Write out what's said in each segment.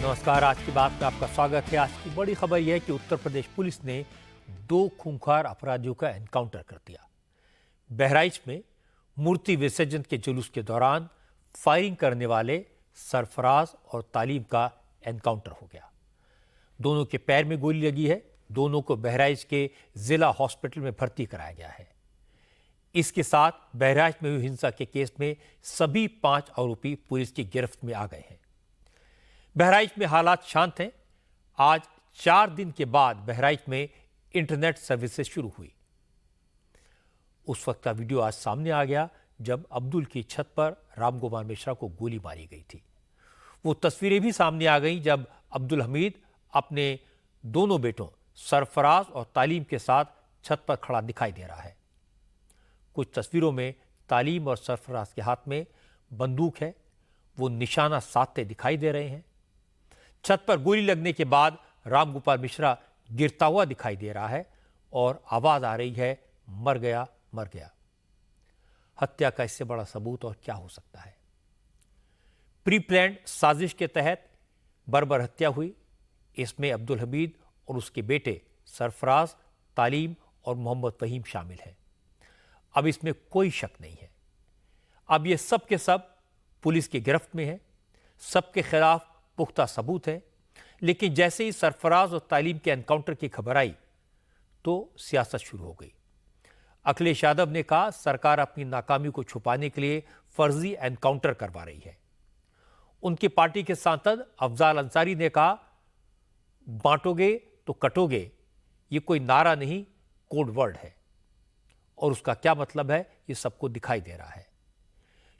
नमस्कार। आज की बात में आपका स्वागत है। आज की बड़ी खबर यह है कि उत्तर प्रदेश पुलिस ने 2 खूंखार अपराधियों का एनकाउंटर कर दिया। बहराइच में मूर्ति विसर्जन के जुलूस के दौरान फायरिंग करने वाले सरफराज और तालीम का एनकाउंटर हो गया। दोनों के पैर में गोली लगी है। दोनों को बहराइच के जिला हॉस्पिटल में भर्ती कराया गया है। इसके साथ बहराइच में हुई हिंसा के केस में सभी 5 आरोपी पुलिस की गिरफ्त में आ गए हैं। बहराइच में हालात शांत हैं। आज 4 दिन के बाद बहराइच में इंटरनेट सर्विसेज शुरू हुई। उस वक्त का वीडियो आज सामने आ गया जब अब्दुल की छत पर रामगोपाल मिश्रा को गोली मारी गई थी। वो तस्वीरें भी सामने आ गईं जब अब्दुल हमीद अपने दोनों बेटों सरफराज और तालीम के साथ छत पर खड़ा दिखाई दे रहा है। कुछ तस्वीरों में तालीम और सरफराज के हाथ में बंदूक है। वो निशाना साधते दिखाई दे रहे हैं। छत पर गोली लगने के बाद रामगोपाल मिश्रा गिरता हुआ दिखाई दे रहा है और आवाज आ रही है, मर गया, मर गया। हत्या का इससे बड़ा सबूत और क्या हो सकता है। प्री प्लान्ड साजिश के तहत बर्बर हत्या हुई। इसमें अब्दुल हमीद और उसके बेटे सरफराज, तालीम और मोहम्मद फहीम शामिल हैं। अब इसमें कोई शक नहीं है। अब ये सब के सब पुलिस की गिरफ्त में है। सबके खिलाफ पुख्ता सबूत है। लेकिन जैसे ही सरफराज और तालीम के एनकाउंटर की खबर आई तो सियासत शुरू हो गई। अखिलेश यादव ने कहा सरकार अपनी नाकामी को छुपाने के लिए फर्जी एनकाउंटर करवा रही है। उनकी पार्टी के सांसद अफजाल अंसारी ने कहा बांटोगे तो कटोगे ये कोई नारा नहीं, कोड वर्ड है। और उसका क्या मतलब है ये सबको दिखाई दे रहा है।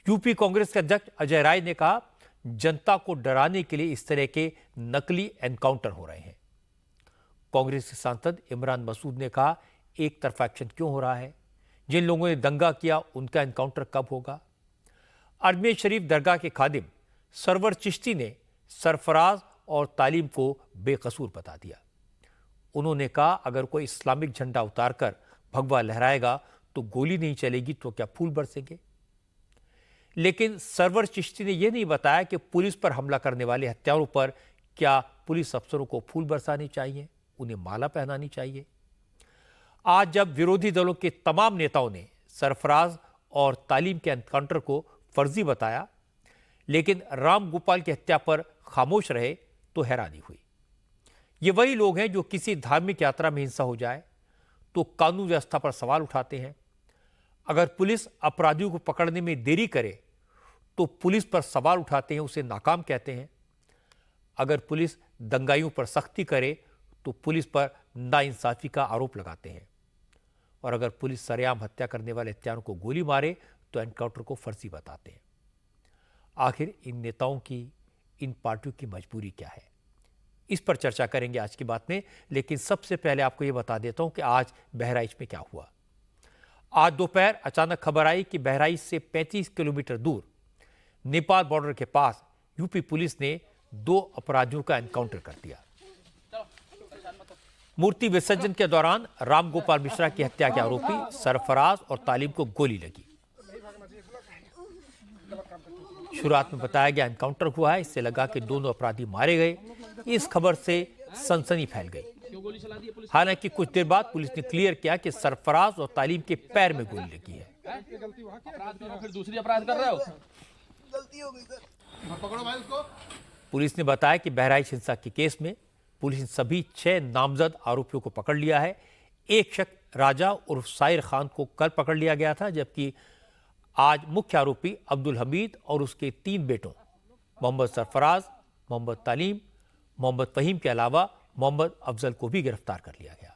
यूपी कांग्रेस के अध्यक्ष अजय राय ने कहा जनता को डराने के लिए इस तरह के नकली एनकाउंटर हो रहे हैं। कांग्रेस के सांसद इमरान मसूद ने कहा एक तरफा एक्शन क्यों हो रहा है। जिन लोगों ने दंगा किया उनका एनकाउंटर कब होगा। अजमेर शरीफ दरगाह के खादिम सरवर चिश्ती ने सरफराज और तालीम को बेकसूर बता दिया। उन्होंने कहा अगर कोई इस्लामिक झंडा उतारकर भगवा लहराएगा तो गोली नहीं चलेगी तो क्या फूल बरसेंगे। लेकिन सरवर चिश्ती ने यह नहीं बताया कि पुलिस पर हमला करने वाले हत्यारों पर क्या पुलिस अफसरों को फूल बरसाने चाहिए, उन्हें माला पहनानी चाहिए। आज जब विरोधी दलों के तमाम नेताओं ने सरफराज और तालीम के एनकाउंटर को फर्जी बताया लेकिन रामगोपाल की हत्या पर खामोश रहे तो हैरानी हुई। ये वही लोग हैं जो किसी धार्मिक यात्रा में हिंसा हो जाए तो कानून व्यवस्था पर सवाल उठाते हैं। अगर पुलिस अपराधियों को पकड़ने में देरी करे तो पुलिस पर सवाल उठाते हैं, उसे नाकाम कहते हैं। अगर पुलिस दंगाइयों पर सख्ती करे तो पुलिस पर नाइंसाफी का आरोप लगाते हैं। और अगर पुलिस सरेआम हत्या करने वाले हत्यारों को गोली मारे तो एनकाउंटर को फर्जी बताते हैं। आखिर इन नेताओं की, इन पार्टियों की मजबूरी क्या है, इस पर चर्चा करेंगे आज की बात में। लेकिन सबसे पहले आपको यह बता देता हूं कि आज बहराइच में क्या हुआ। आज दोपहर अचानक खबर आई कि बहराइच से 35 किलोमीटर दूर नेपाल बॉर्डर के पास यूपी पुलिस ने 2 अपराधियों का एनकाउंटर कर दिया। मूर्ति विसर्जन के दौरान रामगोपाल मिश्रा की हत्या के आरोपी सरफराज और तालीम को गोली लगी। शुरुआत में बताया गया एनकाउंटर हुआ है, इससे लगा कि दोनों अपराधी मारे गए। इस खबर से सनसनी फैल गई। हालांकि कुछ देर बाद पुलिस ने क्लियर किया कि सरफराज और तालीम के पैर में गोली लगी है। फिर दूसरी अपराध कर रहे हो, गलती हो गई सर, पकड़ो भाई उसको। पुलिस ने बताया कि बहराइच हिंसा के केस में पुलिस ने सभी 6 नामजद आरोपियों को पकड़ लिया है। एक शख्स राजा उर्फ साहिर खान को कल पकड़ लिया गया था, जबकि आज मुख्य आरोपी अब्दुल हमीद और उसके 3 बेटों मोहम्मद सरफराज, मोहम्मद तालीम, मोहम्मद फहीम के अलावा मोहम्मद अफजल को भी गिरफ्तार कर लिया गया।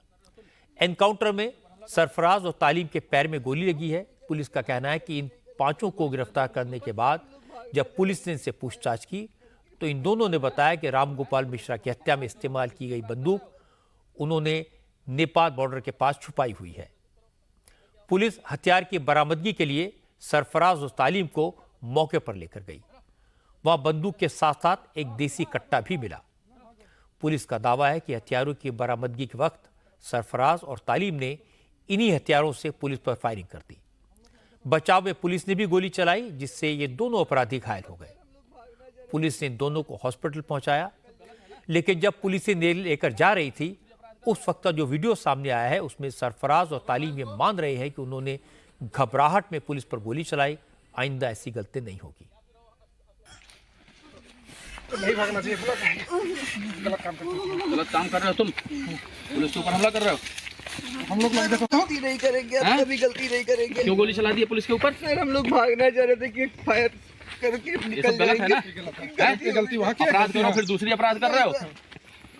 एनकाउंटर में सरफराज और तालीम के पैर में गोली लगी है। पुलिस का कहना है कि इन 5 को गिरफ्तार करने के बाद जब पुलिस ने इनसे पूछताछ की तो इन दोनों ने बताया कि रामगोपाल मिश्रा की हत्या में इस्तेमाल की गई बंदूक उन्होंने नेपाल बॉर्डर के पास छुपाई हुई है। पुलिस हथियार की बरामदगी के लिए सरफराज और तालीम को मौके पर लेकर गई। वहां बंदूक के साथ साथ एक देसी कट्टा भी मिला। पुलिस का दावा है कि हथियारों की बरामदगी के वक्त सरफराज और तालीम ने इन्हीं हथियारों से पुलिस पर फायरिंग कर दी। बचाव में पुलिस ने भी गोली चलाई जिससे ये दोनों अपराधी घायल हो गए। पुलिस ने दोनों को हॉस्पिटल पहुंचाया। लेकिन जब पुलिस इन्हें लेकर जा रही थी, उस वक्त का जो वीडियो सामने आया है उसमें सरफराज और तालीम ये मान रहे हैं कि उन्होंने घबराहट में पुलिस पर गोली चलाई। आइंदा ऐसी गलती नहीं होगी। नहीं भागना चाहिए, गलत काम करते हो। गलत काम कर रहे हो तुम, पुलिस के ऊपर हमला कर रहे हो। हम लोग लग जाते तो गलती नहीं करेंगे, अब कभी गलती नहीं करेंगे। क्यों गोली चला दी है पुलिस के ऊपर? सर हम लोग भागना चाह रहे थे कि फायर करके ये निकल सब गलत है जाएंगे। ना? ये गलती वहाँ की है, अपराध करो फिर दूसरी अपराध कर रहे हो।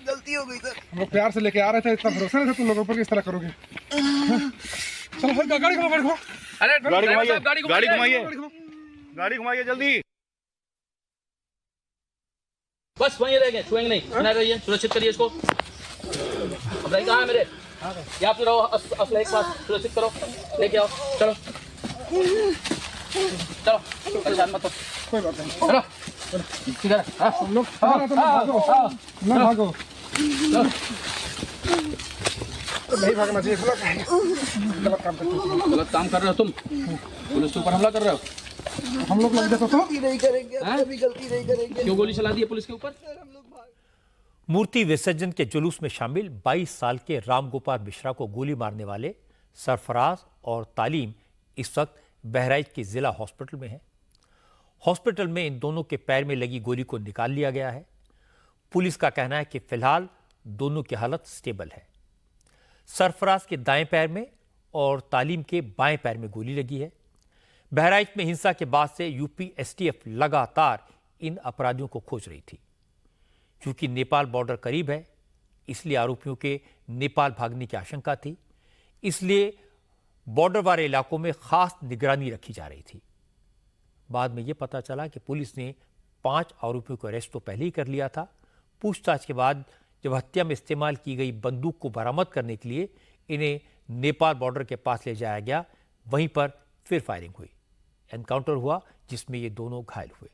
गलती हो गई सर। हम लोग प्यार से लेके आ रहे थे, इतना भरोसा नहीं था तुम लोगों पर कि इस तरह करोगे। चलो भाई गाड़ी घुमाओ, बैठो। अरे गाड़ी घुमाइए, गाड़ी घुमाइए, गाड़ी घुमाइए जल्दी। बस वहीं रह गए, छुएंगे नहीं। बना रहिए, सुरक्षित करिए इसको। अब रही कहाँ है मेरे? यहाँ पे रहो, असला एक पास सुरक्षित करो, लेके आओ। चलो चलो, परेशान मत हो। कोई बात नहीं, चलो ठीक है। हाँ हम लोग भागो, ना भागो। नहीं भागना चाहिए, गलत काम करते हो। गलत काम कर रहे हो तुम, पुलिस के ऊपर हमला कर रहे हो। हम लोग लग जाते तो गलती नहीं करेंगे, अब कभी गलती नहीं करेंगे। क्यों गोली चला दी है पुलिस के ऊपर? सर हम लोग भाग मूर्ति विसर्जन के जुलूस में शामिल 22 साल के रामगोपाल मिश्रा को गोली मारने वाले सरफराज और तालीम इस वक्त बहराइच के जिला हॉस्पिटल में हैं। हॉस्पिटल में इन दोनों के पैर में लगी गोली को निकाल लिया गया है। पुलिस का कहना है कि फिलहाल दोनों की हालत स्टेबल है। सरफराज के दाएं पैर में और तालीम के बाएं पैर में गोली लगी है। बहराइच में हिंसा के बाद से यूपी एसटीएफ लगातार इन अपराधियों को खोज रही थी। क्योंकि नेपाल बॉर्डर करीब है, इसलिए आरोपियों के नेपाल भागने की आशंका थी। इसलिए बॉर्डर वाले इलाकों में खास निगरानी रखी जा रही थी। बाद में यह पता चला कि पुलिस ने 5 आरोपियों को अरेस्ट तो पहले ही कर लिया था। पूछताछ के बाद जब हत्या में इस्तेमाल की गई बंदूक को बरामद करने के लिए इन्हें नेपाल बॉर्डर के पास ले जाया गया, वहीं पर फिर फायरिंग हुई। एनकाउंटर हुआ जिसमें ये दोनों घायल हुए।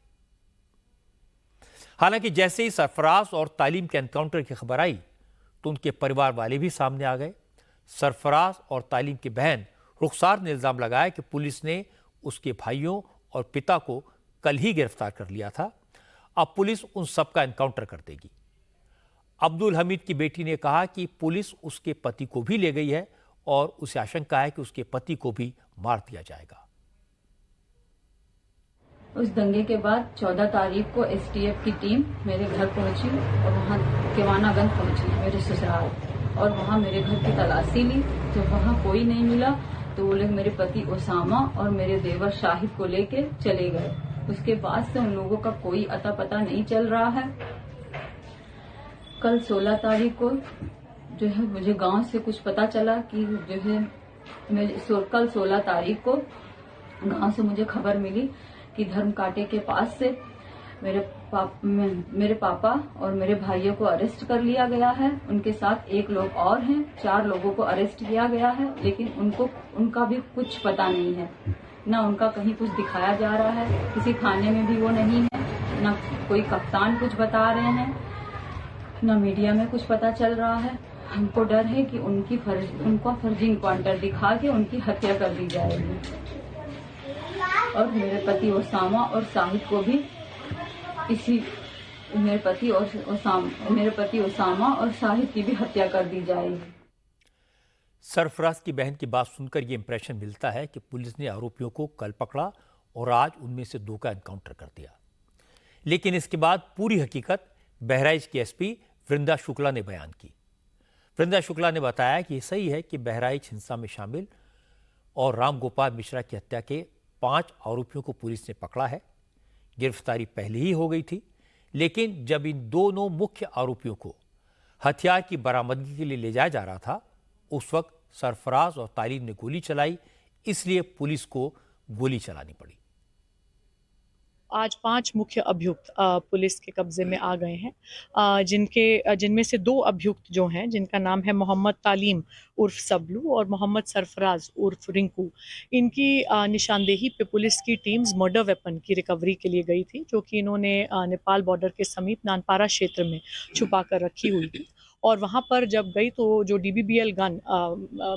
हालांकि जैसे ही सरफराज और तालीम के एनकाउंटर की खबर आई तो उनके परिवार वाले भी सामने आ गए। सरफराज और तालीम की बहन रुखसार ने इल्जाम लगाया कि पुलिस ने उसके भाइयों और पिता को कल ही गिरफ्तार कर लिया था। अब पुलिस उन सबका एनकाउंटर कर देगी। अब्दुल हमीद की बेटी ने कहा कि पुलिस उसके पति को भी ले गई है और उसे आशंका है कि उसके पति को भी मार दिया जाएगा। उस दंगे के बाद 14 तारीख को एसटीएफ की टीम मेरे घर पहुंची और वहां केवानागंज पहुंची मेरे ससुराल, और वहां मेरे घर की तलाशी ली। जब वहां कोई नहीं मिला तो वो लोग मेरे पति ओसामा और मेरे देवर शाहिद को लेके चले गए। उसके बाद से उन लोगों का कोई अता पता नहीं चल रहा है। कल 16 तारीख को जो है मुझे गांव से कुछ पता चला कि जो है कल 16 तारीख को गांव से मुझे खबर मिली कि धर्म कांटे के पास से मेरे पापा और मेरे भाइयों को अरेस्ट कर लिया गया है। उनके साथ एक लोग और हैं, 4 लोगों को अरेस्ट किया गया है, लेकिन उनका भी कुछ पता नहीं है। ना उनका कहीं कुछ दिखाया जा रहा है, किसी थाने में भी वो नहीं है, ना कोई कप्तान कुछ बता रहे हैं, ना मीडिया में कुछ पता चल रहा है। हमको डर है कि उनका फर्जी इनकाउंटर दिखा के उनकी हत्या कर दी जाएगी और मेरे पति ओसामा और शाहिद को भी मेरे पति ओसामा और शाहिद की भी हत्या कर दी जाएगी। सरफराज की बहन की बात सुनकर यह इंप्रेशन मिलता है कि पुलिस ने आरोपियों को कल पकड़ा और आज उनमें से 2 का एनकाउंटर कर दिया। लेकिन इसके बाद पूरी हकीकत बहराइच की एसपी वृंदा शुक्ला ने बयान की। वृंदा शुक्ला ने बताया कि यह सही है कि बहराइच हिंसा में शामिल और रामगोपाल मिश्रा की हत्या के 5 आरोपियों को पुलिस ने पकड़ा है। गिरफ्तारी पहले ही हो गई थी, लेकिन जब इन दोनों मुख्य आरोपियों को हथियार की बरामदगी के लिए ले जाया जा रहा था, उस वक्त सरफराज और तालीम ने गोली चलाई, इसलिए पुलिस को गोली चलानी पड़ी। आज 5 मुख्य अभियुक्त पुलिस के कब्जे में आ गए हैं, जिनमें से 2 अभियुक्त जो हैं, जिनका नाम है मोहम्मद तालीम उर्फ सबलू और मोहम्मद सरफराज उर्फ रिंकू। इनकी निशानदेही पे पुलिस की टीम्स मर्डर वेपन की रिकवरी के लिए गई थी, जो कि इन्होंने नेपाल बॉर्डर के समीप नानपारा क्षेत्र में छुपा कर रखी हुई थी। और वहाँ पर जब गई तो जो DBBL गन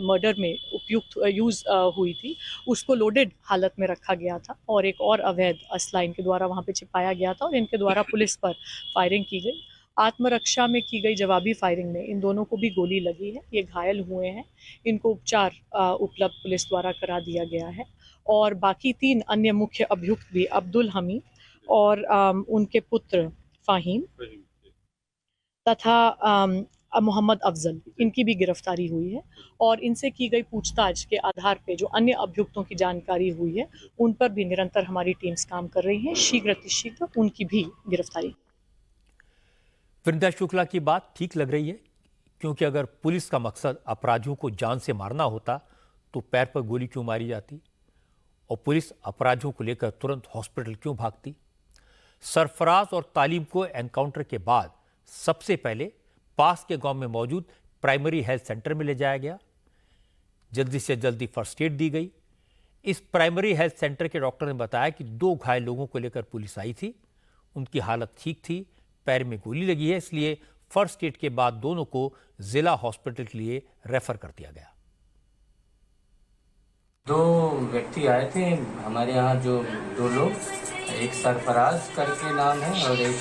मर्डर में उपयुक्त यूज़ हुई थी, उसको लोडेड हालत में रखा गया था और एक और अवैध असला इनके द्वारा वहाँ पे छिपाया गया था और इनके द्वारा पुलिस पर फायरिंग की गई आत्मरक्षा में की गई जवाबी फायरिंग में इन दोनों को भी गोली लगी है। ये घायल हुए हैं, इनको उपचार उपलब्ध पुलिस द्वारा करा दिया गया है। और बाकी 3 अन्य मुख्य अभियुक्त भी अब्दुल हमीद और उनके पुत्र फाहीम तथा मोहम्मद अफजल, इनकी भी गिरफ्तारी हुई है। और इनसे की गई पूछताछ के आधार पे जो अन्य अभियुक्तों की जानकारी हुई है उन पर भी निरंतर हमारी टीम्स काम कर रही हैं। शीघ्र अतिशीघ्र उनकी भी गिरफ्तारी। वृंदा शुक्ला की बात ठीक लग रही है, क्योंकि अगर पुलिस का मकसद अपराधियों को जान से मारना होता तो पैर पर गोली क्यों मारी जाती, और पुलिस अपराधियों को लेकर तुरंत हॉस्पिटल क्यों भागती। सरफराज और तालीम को एनकाउंटर के बाद सबसे पहले पास के गांव में मौजूद प्राइमरी हेल्थ सेंटर में ले जाया गया। जल्दी से जल्दी फर्स्ट एड दी गई। इस प्राइमरी हेल्थ सेंटर के डॉक्टर ने बताया कि 2 घायल लोगों को लेकर पुलिस आई थी। उनकी हालत ठीक थी, पैर में गोली लगी है, इसलिए फर्स्ट एड के बाद दोनों को जिला हॉस्पिटल के लिए रेफर कर दिया गया। 2 व्यक्ति आए थे हमारे यहाँ, जो 2 लोग, एक सरफराज करके नाम है और एक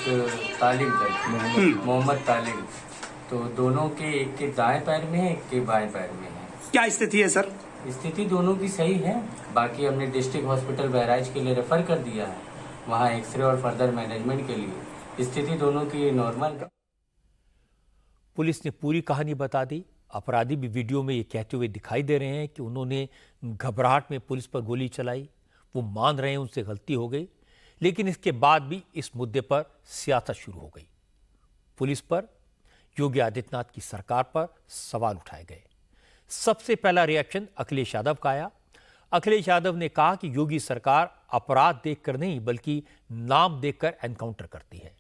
तालिम करके, मोहम्मद तालिम। तो दोनों के, एक के दाएं पैर में है, एक के बाएं पैर में है। क्या स्थिति है सर? स्थिति दोनों की सही है। बाकी हमने डिस्ट्रिक्ट हॉस्पिटल बहराइच के लिए रेफर कर दिया है, वहाँ एक्सरे और फर्दर मैनेजमेंट के लिए। स्थिति दोनों की नॉर्मल है। पुलिस ने पूरी कहानी बता दी। अपराधी भी वीडियो में ये कहते हुए दिखाई दे रहे हैं कि उन्होंने घबराहट में पुलिस पर गोली चलाई। वो मान रहे हैं उनसे गलती हो गई, लेकिन इसके बाद भी इस मुद्दे पर सियासत शुरू हो गई। पुलिस पर, योगी आदित्यनाथ की सरकार पर सवाल उठाए गए। सबसे पहला रिएक्शन अखिलेश यादव का आया। अखिलेश यादव ने कहा कि योगी सरकार अपराध देखकर नहीं बल्कि नाम देखकर एनकाउंटर करती है।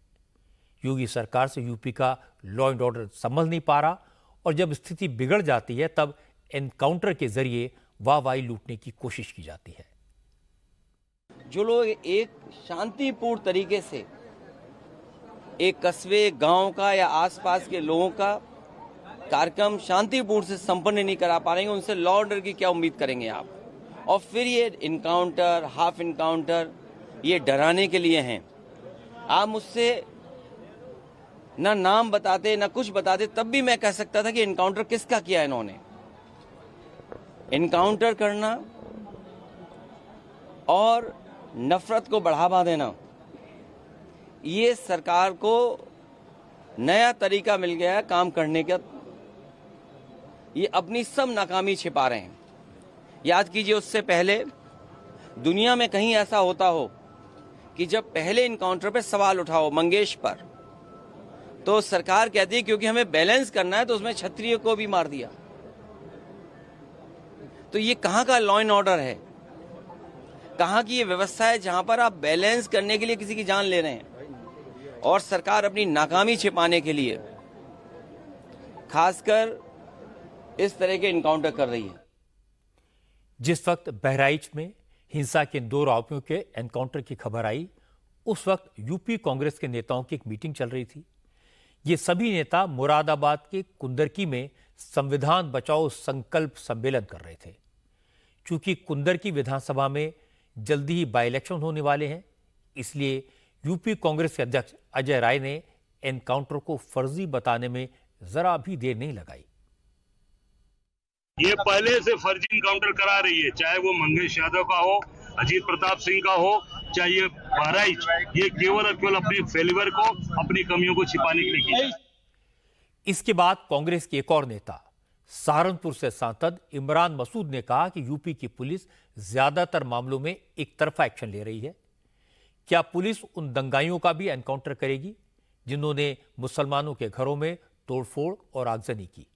योगी सरकार से यूपी का लॉ एंड ऑर्डर संभल नहीं पा रहा, और जब स्थिति बिगड़ जाती है तब एनकाउंटर के जरिए वाहवाही लूटने की कोशिश की जाती है। जो लोग एक शांतिपूर्ण तरीके से एक कस्बे, गांव का या आसपास के लोगों का कार्यक्रम शांतिपूर्ण से संपन्न नहीं करा पा रहे हैं, उनसे लॉ ऑर्डर की क्या उम्मीद करेंगे आप? और फिर ये इनकाउंटर, हाफ इनकाउंटर, ये डराने के लिए हैं। आप मुझसे ना नाम बताते ना कुछ बताते, तब भी मैं कह सकता था कि इनकाउंटर किसका किया इन्होंने। इनकाउंटर करना और नफरत को बढ़ावा देना, ये सरकार को नया तरीका मिल गया है काम करने का। ये अपनी सब नाकामी छिपा रहे हैं। याद कीजिए, उससे पहले दुनिया में कहीं ऐसा होता हो कि जब पहले इनकाउंटर पे सवाल उठाओ मंगेश पर, तो सरकार कहती है क्योंकि हमें बैलेंस करना है तो उसमें क्षत्रिय को भी मार दिया। तो ये कहाँ का लॉ एंड ऑर्डर है? कहाँ की ये व्यवस्था है जहां पर आप बैलेंस करने के लिए किसी की जान ले रहे हैं? और सरकार अपनी नाकामी छिपाने के लिए खासकर इस तरह के इनकाउंटर कर रही है। जिस वक्त बहराइच में हिंसा के 2 आरोपियों के एनकाउंटर की खबर आई, उस वक्त यूपी कांग्रेस के नेताओं की एक मीटिंग चल रही थी। ये सभी नेता मुरादाबाद के कुंदरकी में संविधान बचाओ संकल्प सम्मेलन कर रहे थे। चूंकि कुंदरकी विधानसभा में जल्दी ही बाई इलेक्शन होने वाले हैं, इसलिए यूपी कांग्रेस के अध्यक्ष अजय राय ने एनकाउंटर को फर्जी बताने में जरा भी देर नहीं लगाई। ये पहले से फर्जी इनकाउंटर करा रही है, चाहे वो मंगेश यादव का हो, अजीत प्रताप सिंह का हो, चाहे ये बहराइच, ये केवल और केवल अपने फेलिवर को, अपनी कमियों को छिपाने के लिए किया। इसके बाद कांग्रेस के एक और नेता सहारनपुर से सांसद इमरान मसूद ने कहा कि यूपी की पुलिस ज्यादातर मामलों में एक तरफा एक्शन ले रही है। क्या पुलिस उन दंगाइयों का भी एनकाउंटर करेगी जिन्होंने मुसलमानों के घरों में तोड़फोड़ और आगजनी की?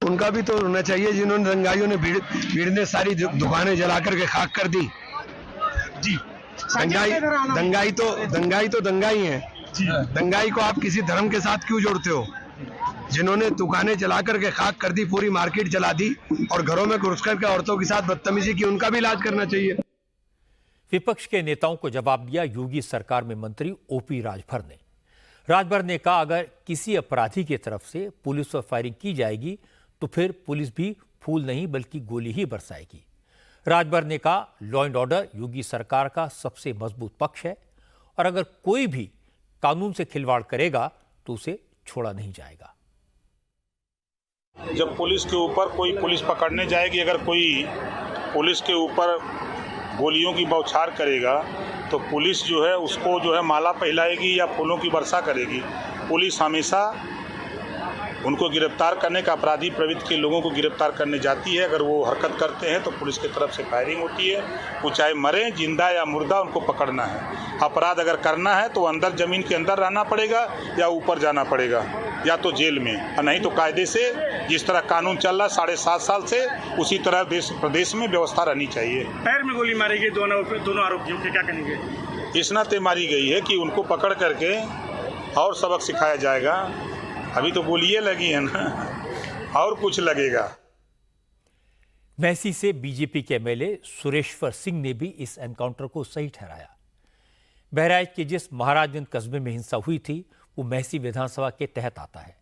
उनका भी तो होना चाहिए, जिन्होंने दंगाइयों ने भीड़ ने सारी दुकानें जला करके खाक कर दी। जी, दंगाई तो दंगाई है। दंगाई को आप किसी धर्म के साथ क्यों जोड़ते हो? जिन्होंने दुकानें जला करके खाक कर दी, पूरी मार्केट जला दी और घरों में घुस करके औरतों के साथ बदतमीजी की, उनका भी इलाज करना चाहिए। विपक्ष के नेताओं को जवाब दिया योगी सरकार में मंत्री ओपी राजभर ने। राजभर ने कहा, अगर किसी अपराधी की तरफ से पुलिस पर फायरिंग की जाएगी तो फिर पुलिस भी फूल नहीं बल्कि गोली ही बरसाएगी। राजभर ने कहा, लॉ एंड ऑर्डर योगी सरकार का सबसे मजबूत पक्ष है और अगर कोई भी कानून से खिलवाड़ करेगा तो उसे छोड़ा नहीं जाएगा। जब पुलिस के ऊपर कोई पुलिस पकड़ने जाएगी, अगर कोई पुलिस के ऊपर गोलियों की बौछार करेगा तो पुलिस जो है उसको जो है माला पहनाएगी या फूलों की वर्षा करेगी। पुलिस हमेशा उनको गिरफ्तार करने का, अपराधी प्रवृत्ति के लोगों को गिरफ्तार करने जाती है। अगर वो हरकत करते हैं तो पुलिस की तरफ से फायरिंग होती है। वो चाहे मरे, जिंदा या मुर्दा, उनको पकड़ना है। अपराध अगर करना है तो अंदर जमीन के अंदर रहना पड़ेगा या ऊपर जाना पड़ेगा, या तो जेल में, और नहीं तो कायदे से जिस तरह कानून चल रहा 7.5 साल से, उसी तरह देश प्रदेश में व्यवस्था रहनी चाहिए। पैर में गोली मारी गई दोनों आरोपियों के, क्या कहेंगे? इस नाते मारी गई है कि उनको पकड़ करके और सबक सिखाया जाएगा। अभी तो गोलियां लगी है ना, और कुछ लगेगा। महसी से बीजेपी के एमएलए सुरेश्वर सिंह ने भी इस एनकाउंटर को सही ठहराया। बहराइच के जिस महाराजगंज कस्बे में हिंसा हुई थी वो महसी विधानसभा के तहत आता है।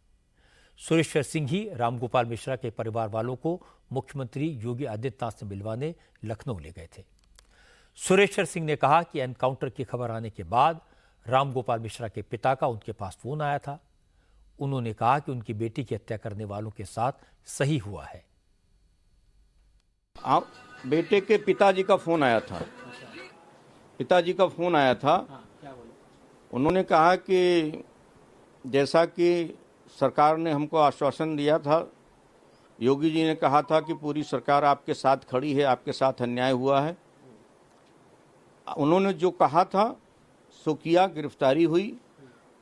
सुरेश्वर सिंह ही रामगोपाल मिश्रा के परिवार वालों को मुख्यमंत्री योगी आदित्यनाथ से मिलवाने लखनऊ ले गए थे। सुरेश्वर सिंह ने कहा कि एनकाउंटर की खबर आने के बाद रामगोपाल मिश्रा के पिता का उनके पास फोन आया था। उन्होंने कहा कि उनकी बेटी की हत्या करने वालों के साथ सही हुआ है। आप बेटे के पिताजी का फोन आया था, उन्होंने कहा कि जैसा कि सरकार ने हमको आश्वासन दिया था, योगी जी ने कहा था कि पूरी सरकार आपके साथ खड़ी है, आपके साथ अन्याय हुआ है। उन्होंने जो कहा था सो किया, गिरफ्तारी हुई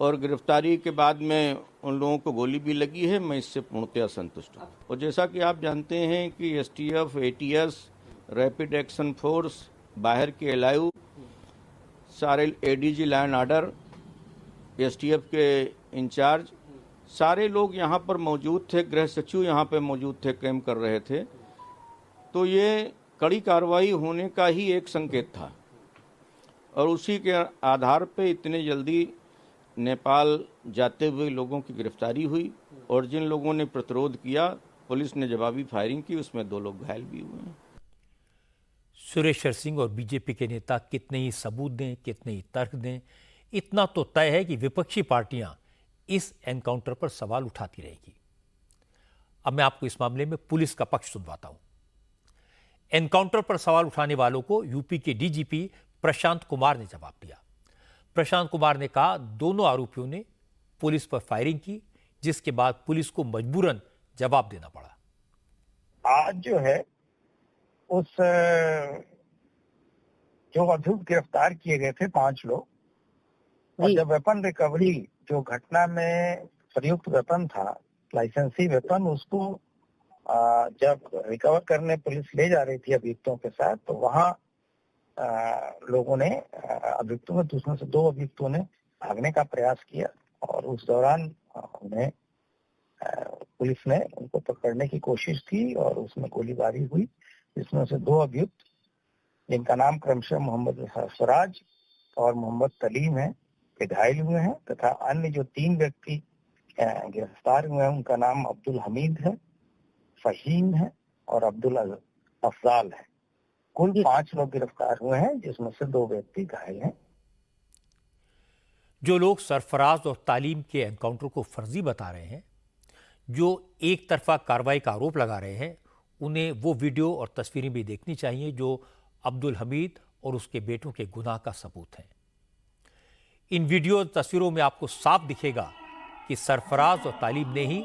और गिरफ्तारी के बाद में उन लोगों को गोली भी लगी है। मैं इससे पूर्णतया संतुष्ट हूँ। और जैसा कि आप जानते हैं कि STF, ATS, rapid action force, बाहर के एलआईयू, सारे एडीजी लैंड ऑर्डर, एसटीएफ के इंचार्ज, सारे लोग यहाँ पर मौजूद थे। गृह सचिव यहाँ पे मौजूद थे, कैंप कर रहे थे। तो ये कड़ी कार्रवाई होने का ही एक संकेत था और उसी के आधार पे इतने जल्दी नेपाल जाते हुए लोगों की गिरफ्तारी हुई और जिन लोगों ने प्रतिरोध किया, पुलिस ने जवाबी फायरिंग की, उसमें 2 लोग घायल भी हुए हैं। सुरेश्वर सिंह और बीजेपी के नेता कितने ही सबूत दें, कितने ही तर्क दें, इतना तो तय है कि विपक्षी पार्टियां इस एनकाउंटर पर सवाल उठाती रहेगी। अब मैं आपको इस मामले में पुलिस का पक्ष सुनवाता हूं। एनकाउंटर पर सवाल उठाने वालों को यूपी के डीजीपी प्रशांत कुमार ने जवाब दिया। प्रशांत कुमार ने कहा दोनों आरोपियों ने पुलिस पर फायरिंग की, जिसके बाद पुलिस को मजबूरन जवाब देना पड़ा। आज जो है उस जो अभियुक्त गिरफ्तार किए गए थे 5 लोग, और जब वेपन रिकवरी जो घटना में प्रयुक्त वेपन था, लाइसेंसी वेपन, उसको जब रिकवर करने पुलिस ले जा रही थी अभियुक्तों के साथ, तो वहां लोगों ने अभियुक्तों में, दूसरों से 2 अभियुक्तों ने भागने का प्रयास किया और उस दौरान उन्हें पुलिस ने उनको पकड़ने की कोशिश की और उसमें गोलीबारी हुई, जिसमें से 2 अभियुक्त, जिनका नाम क्रमशः मोहम्मद स्वराज और मोहम्मद तलीम है, वे घायल हुए हैं, तथा अन्य जो 3 व्यक्ति गिरफ्तार हुए हैं उनका नाम अब्दुल हमीद है, फहीम है और अब्दुल अफजाल है। कुल 5 लोग गिरफ्तार हुए हैं, जिसमें से 2 व्यक्ति घायल हैं। जो लोग सरफराज और तालीम के एनकाउंटर को फर्जी बता रहे हैं, जो एक तरफा कार्रवाई का आरोप लगा रहे हैं, उन्हें वो वीडियो और तस्वीरें भी देखनी चाहिए जो अब्दुल हमीद और उसके बेटों के गुनाह का सबूत है। इन वीडियो और तस्वीरों में आपको साफ दिखेगा कि सरफराज और तालीम ने ही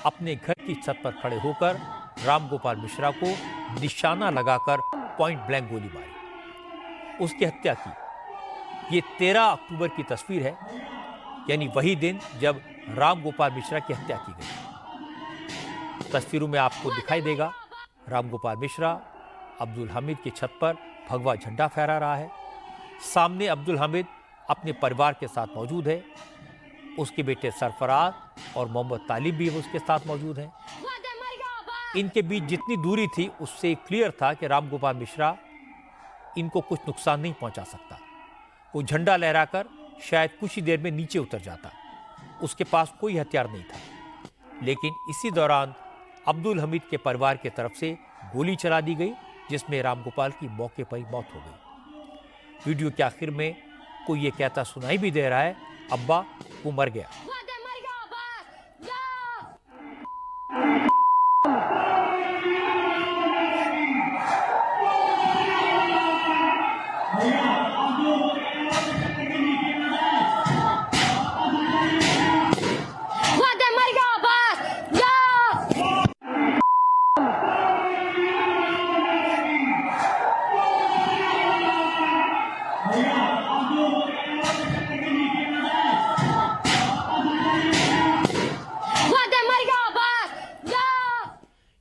अपने घर की छत पर खड़े होकर रामगोपाल मिश्रा को निशाना लगाकर पॉइंट ब्लैंक गोली मारी, उसकी हत्या की। ये 13 अक्टूबर की तस्वीर है, यानी वही दिन जब रामगोपाल मिश्रा की हत्या की गई। तस्वीरों में आपको दिखाई देगा रामगोपाल मिश्रा अब्दुल हमीद की छत पर भगवा झंडा फहरा रहा है। सामने अब्दुल हमीद अपने परिवार के साथ मौजूद है, उसके बेटे सरफराज और मोहम्मद तालिब भी उसके साथ मौजूद हैं। इनके बीच जितनी दूरी थी उससे क्लियर था कि रामगोपाल मिश्रा इनको कुछ नुकसान नहीं पहुंचा सकता। वो झंडा लहराकर शायद कुछ ही देर में नीचे उतर जाता, उसके पास कोई हथियार नहीं था। लेकिन इसी दौरान अब्दुल हमीद के परिवार की तरफ से गोली चला दी गई, जिसमें रामगोपाल की मौके पर ही मौत हो गई। वीडियो के आखिर में कोई ये कहता सुनाई भी दे रहा है अब्बा वो मर गया।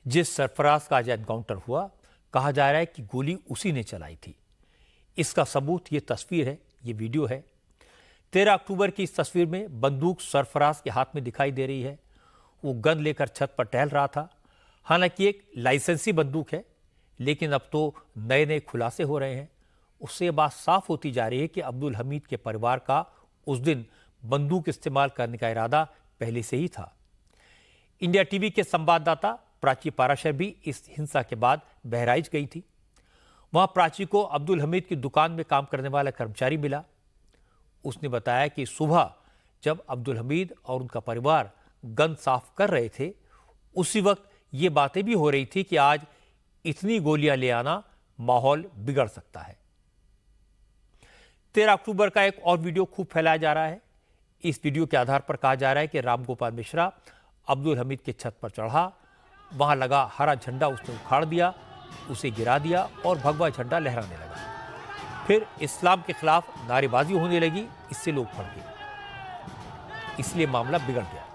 जिस सरफराज का आज एनकाउंटर हुआ, कहा जा रहा है कि गोली उसी ने चलाई थी। इसका सबूत ये तस्वीर है, ये वीडियो है। 13 अक्टूबर की इस तस्वीर में बंदूक सरफराज के हाथ में दिखाई दे रही है। वो गन लेकर छत पर टहल रहा था। हालांकि एक लाइसेंसी बंदूक है, लेकिन अब तो नए नए खुलासे हो रहे हैं। उससे ये बात साफ होती जा रही है कि अब्दुल हमीद के परिवार का उस दिन बंदूक इस्तेमाल करने का इरादा पहले से ही था। इंडिया टीवी के संवाददाता प्राची पाराशर भी इस हिंसा के बाद बहराइच गई थी। वहां प्राची को अब्दुल हमीद की दुकान में काम करने वाला कर्मचारी मिला। उसने बताया कि सुबह जब अब्दुल हमीद और उनका परिवार गन साफ कर रहे थे, उसी वक्त ये बातें भी हो रही थी कि आज इतनी गोलियां ले आना माहौल बिगड़ सकता है। 13 अक्टूबर का एक और वीडियो खूब फैलाया जा रहा है। इस वीडियो के आधार पर कहा जा रहा है कि रामगोपाल मिश्रा अब्दुल हमीद के छत पर चढ़ा, वहां लगा हरा झंडा उसने उखाड़ दिया, उसे गिरा दिया और भगवा झंडा लहराने लगा। फिर इस्लाम के खिलाफ नारेबाजी होने लगी। इससे लोग भड़के, इसलिए मामला बिगड़ गया।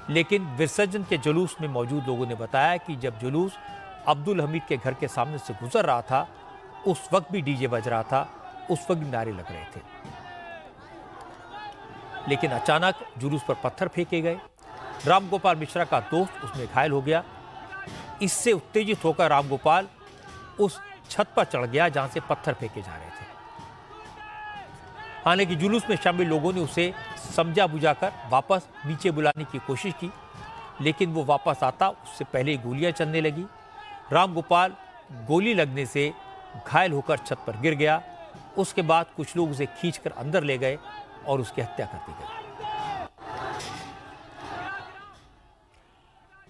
लेकिन विसर्जन के जुलूस में मौजूद लोगों ने बताया कि जब जुलूस अब्दुल हमीद के घर के सामने से गुजर रहा था, उस वक्त भी डीजे बज रहा था, उस वक्त भी नारे लग रहे थे। लेकिन अचानक जुलूस पर पत्थर फेंके गए। रामगोपाल मिश्रा का दोस्त उसमें घायल हो गया। इससे उत्तेजित होकर रामगोपाल उस छत पर चढ़ गया जहां से पत्थर फेंके जा रहे थे। हालांकि जुलूस में शामिल लोगों ने उसे समझा बुझाकर वापस नीचे बुलाने की कोशिश की, लेकिन वो वापस आता उससे पहले ही गोलियां चलने लगी। रामगोपाल गोली लगने से घायल होकर छत पर गिर गया। उसके बाद कुछ लोग उसे खींचकर अंदर ले गए और उसकी हत्या कर दी गई।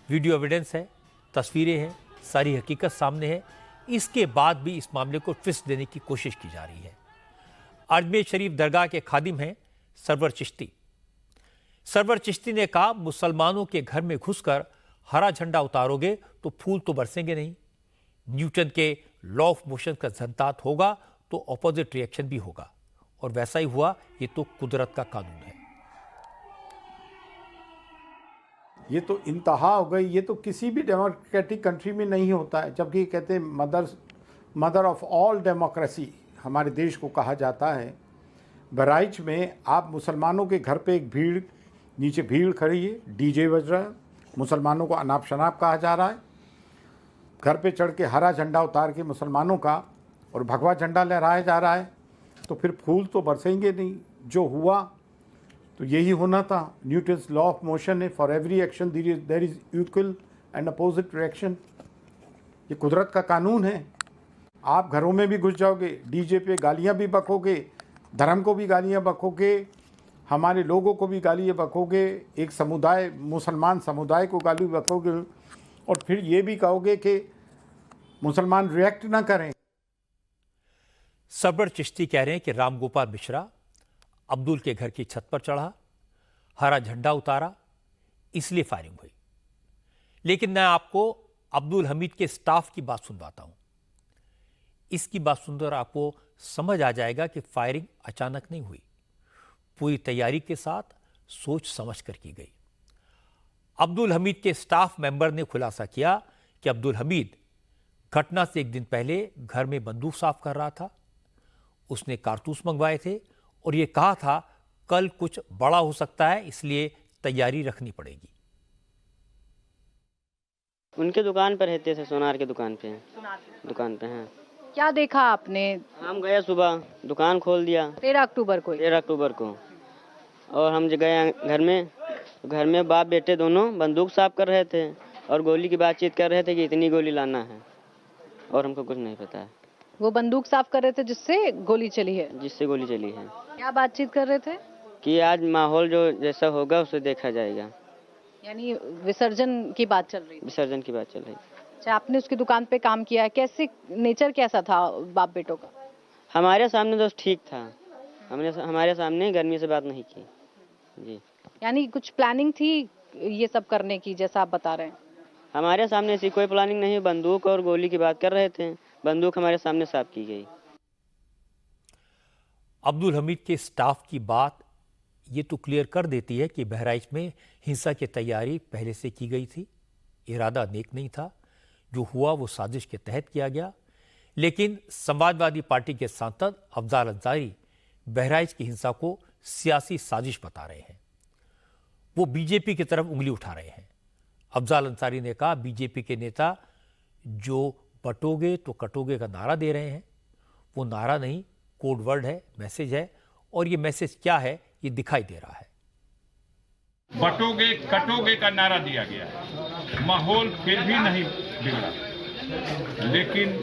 वीडियो एविडेंस है, तस्वीरें हैं, सारी हकीकत सामने है। इसके बाद भी इस मामले को ट्विस्ट देने की कोशिश की जा रही है। अजमेर शरीफ दरगाह के खादिम हैं सरवर चिश्ती। सरवर चिश्ती ने कहा, मुसलमानों के घर में घुसकर हरा झंडा उतारोगे तो फूल तो बरसेंगे नहीं। न्यूटन के लॉ ऑफ मोशन का सिद्धांत होगा तो ऑपोजिट रिएक्शन भी होगा, और वैसा ही हुआ। ये तो कुदरत का कानून है। ये तो इंतहा हो गई। ये तो किसी भी डेमोक्रेटिक कंट्री में नहीं होता है, जबकि कहते हैं मदर ऑफ ऑल डेमोक्रेसी हमारे देश को कहा जाता है। बहराइच में आप मुसलमानों के घर पे एक भीड़, नीचे भीड़ खड़ी है, डीजे बज रहा है, मुसलमानों को अनाप शनाप कहा जा रहा है। घर पे चढ़ के हरा झंडा उतार के मुसलमानों का और भगवा झंडा लहराया जा रहा है, तो फिर फूल तो बरसेंगे नहीं। जो हुआ तो यही होना था। न्यूटन्स लॉ ऑफ मोशन है, for every action there is equal and opposite reaction. ये कुदरत का कानून है। आप घरों में भी घुस जाओगे, डीजे पे गालियां भी बकोगे, धर्म को भी गालियां बकोगे, हमारे लोगों को भी गालियां बकोगे, एक समुदाय मुसलमान समुदाय को गाली बकोगे, और फिर ये भी कहोगे कि मुसलमान रिएक्ट ना करें। सरवर चिश्ती कह रहे हैं कि रामगोपाल मिश्रा अब्दुल के घर की छत पर चढ़ा, हरा झंडा उतारा, इसलिए फायरिंग हुई। लेकिन मैं आपको अब्दुल हमीद के स्टाफ की बात सुनवाता हूं। इसकी बात सुनकर आपको समझ आ जाएगा कि फायरिंग अचानक नहीं हुई, पूरी तैयारी के साथ सोच समझ कर की गई। अब्दुल हमीद के स्टाफ मेंबर ने खुलासा किया कि अब्दुल हमीद घटना से एक दिन पहले घर में बंदूक साफ कर रहा था। उसने कारतूस मंगवाए थे और यह कहा था कल कुछ बड़ा हो सकता है, इसलिए तैयारी रखनी पड़ेगी। उनके दुकान पर रहते थे, सोनार के दुकान पे हैं। क्या देखा आपने? हम गए सुबह, दुकान खोल दिया 13 अक्टूबर को। 13 अक्टूबर को, और हम गए घर में बाप बेटे दोनों बंदूक साफ कर रहे थे और गोली की बातचीत कर रहे थे कि इतनी गोली लाना है, और हमको कुछ नहीं पता है। वो बंदूक साफ कर रहे थे जिससे गोली चली है? जिससे गोली चली है। क्या बातचीत कर रहे थे? कि आज माहौल जो जैसा होगा उसे देखा जाएगा। यानी विसर्जन की बात चल रही है। विसर्जन की बात चल रही है। अच्छा, आपने उसकी दुकान पे काम किया है, कैसे नेचर कैसा था बाप बेटों का? हमारे सामने तो ठीक था, हमने हमारे सामने गर्मी से बात नहीं की जी। यानी कुछ प्लानिंग थी ये सब करने की, जैसा आप बता रहे हैं? हमारे सामने ऐसी कोई प्लानिंग नहीं, बंदूक और गोली की बात कर रहे थे, बंदूक हमारे सामने साफ की गई। अब्दुल हमीद के स्टाफ की बात ये तो क्लियर कर देती है कि बहराइच में हिंसा की तैयारी पहले से की गई थी, इरादा नेक नहीं था, जो हुआ वो साजिश के तहत किया गया। लेकिन समाजवादी पार्टी के सांसद अफजाल अंसारी बहराइच की हिंसा को सियासी साजिश बता रहे हैं। वो बीजेपी की तरफ उंगली उठा रहे हैं। अफजाल अंसारी ने कहा, बीजेपी के नेता जो बटोगे तो कटोगे का नारा दे रहे हैं, वो नारा नहीं, कोड वर्ड है, मैसेज है, और ये मैसेज क्या है ये दिखाई दे रहा है। बटोगे कटोगे का नारा दिया गया है, माहौल फिर भी नहीं बिगड़ा, लेकिन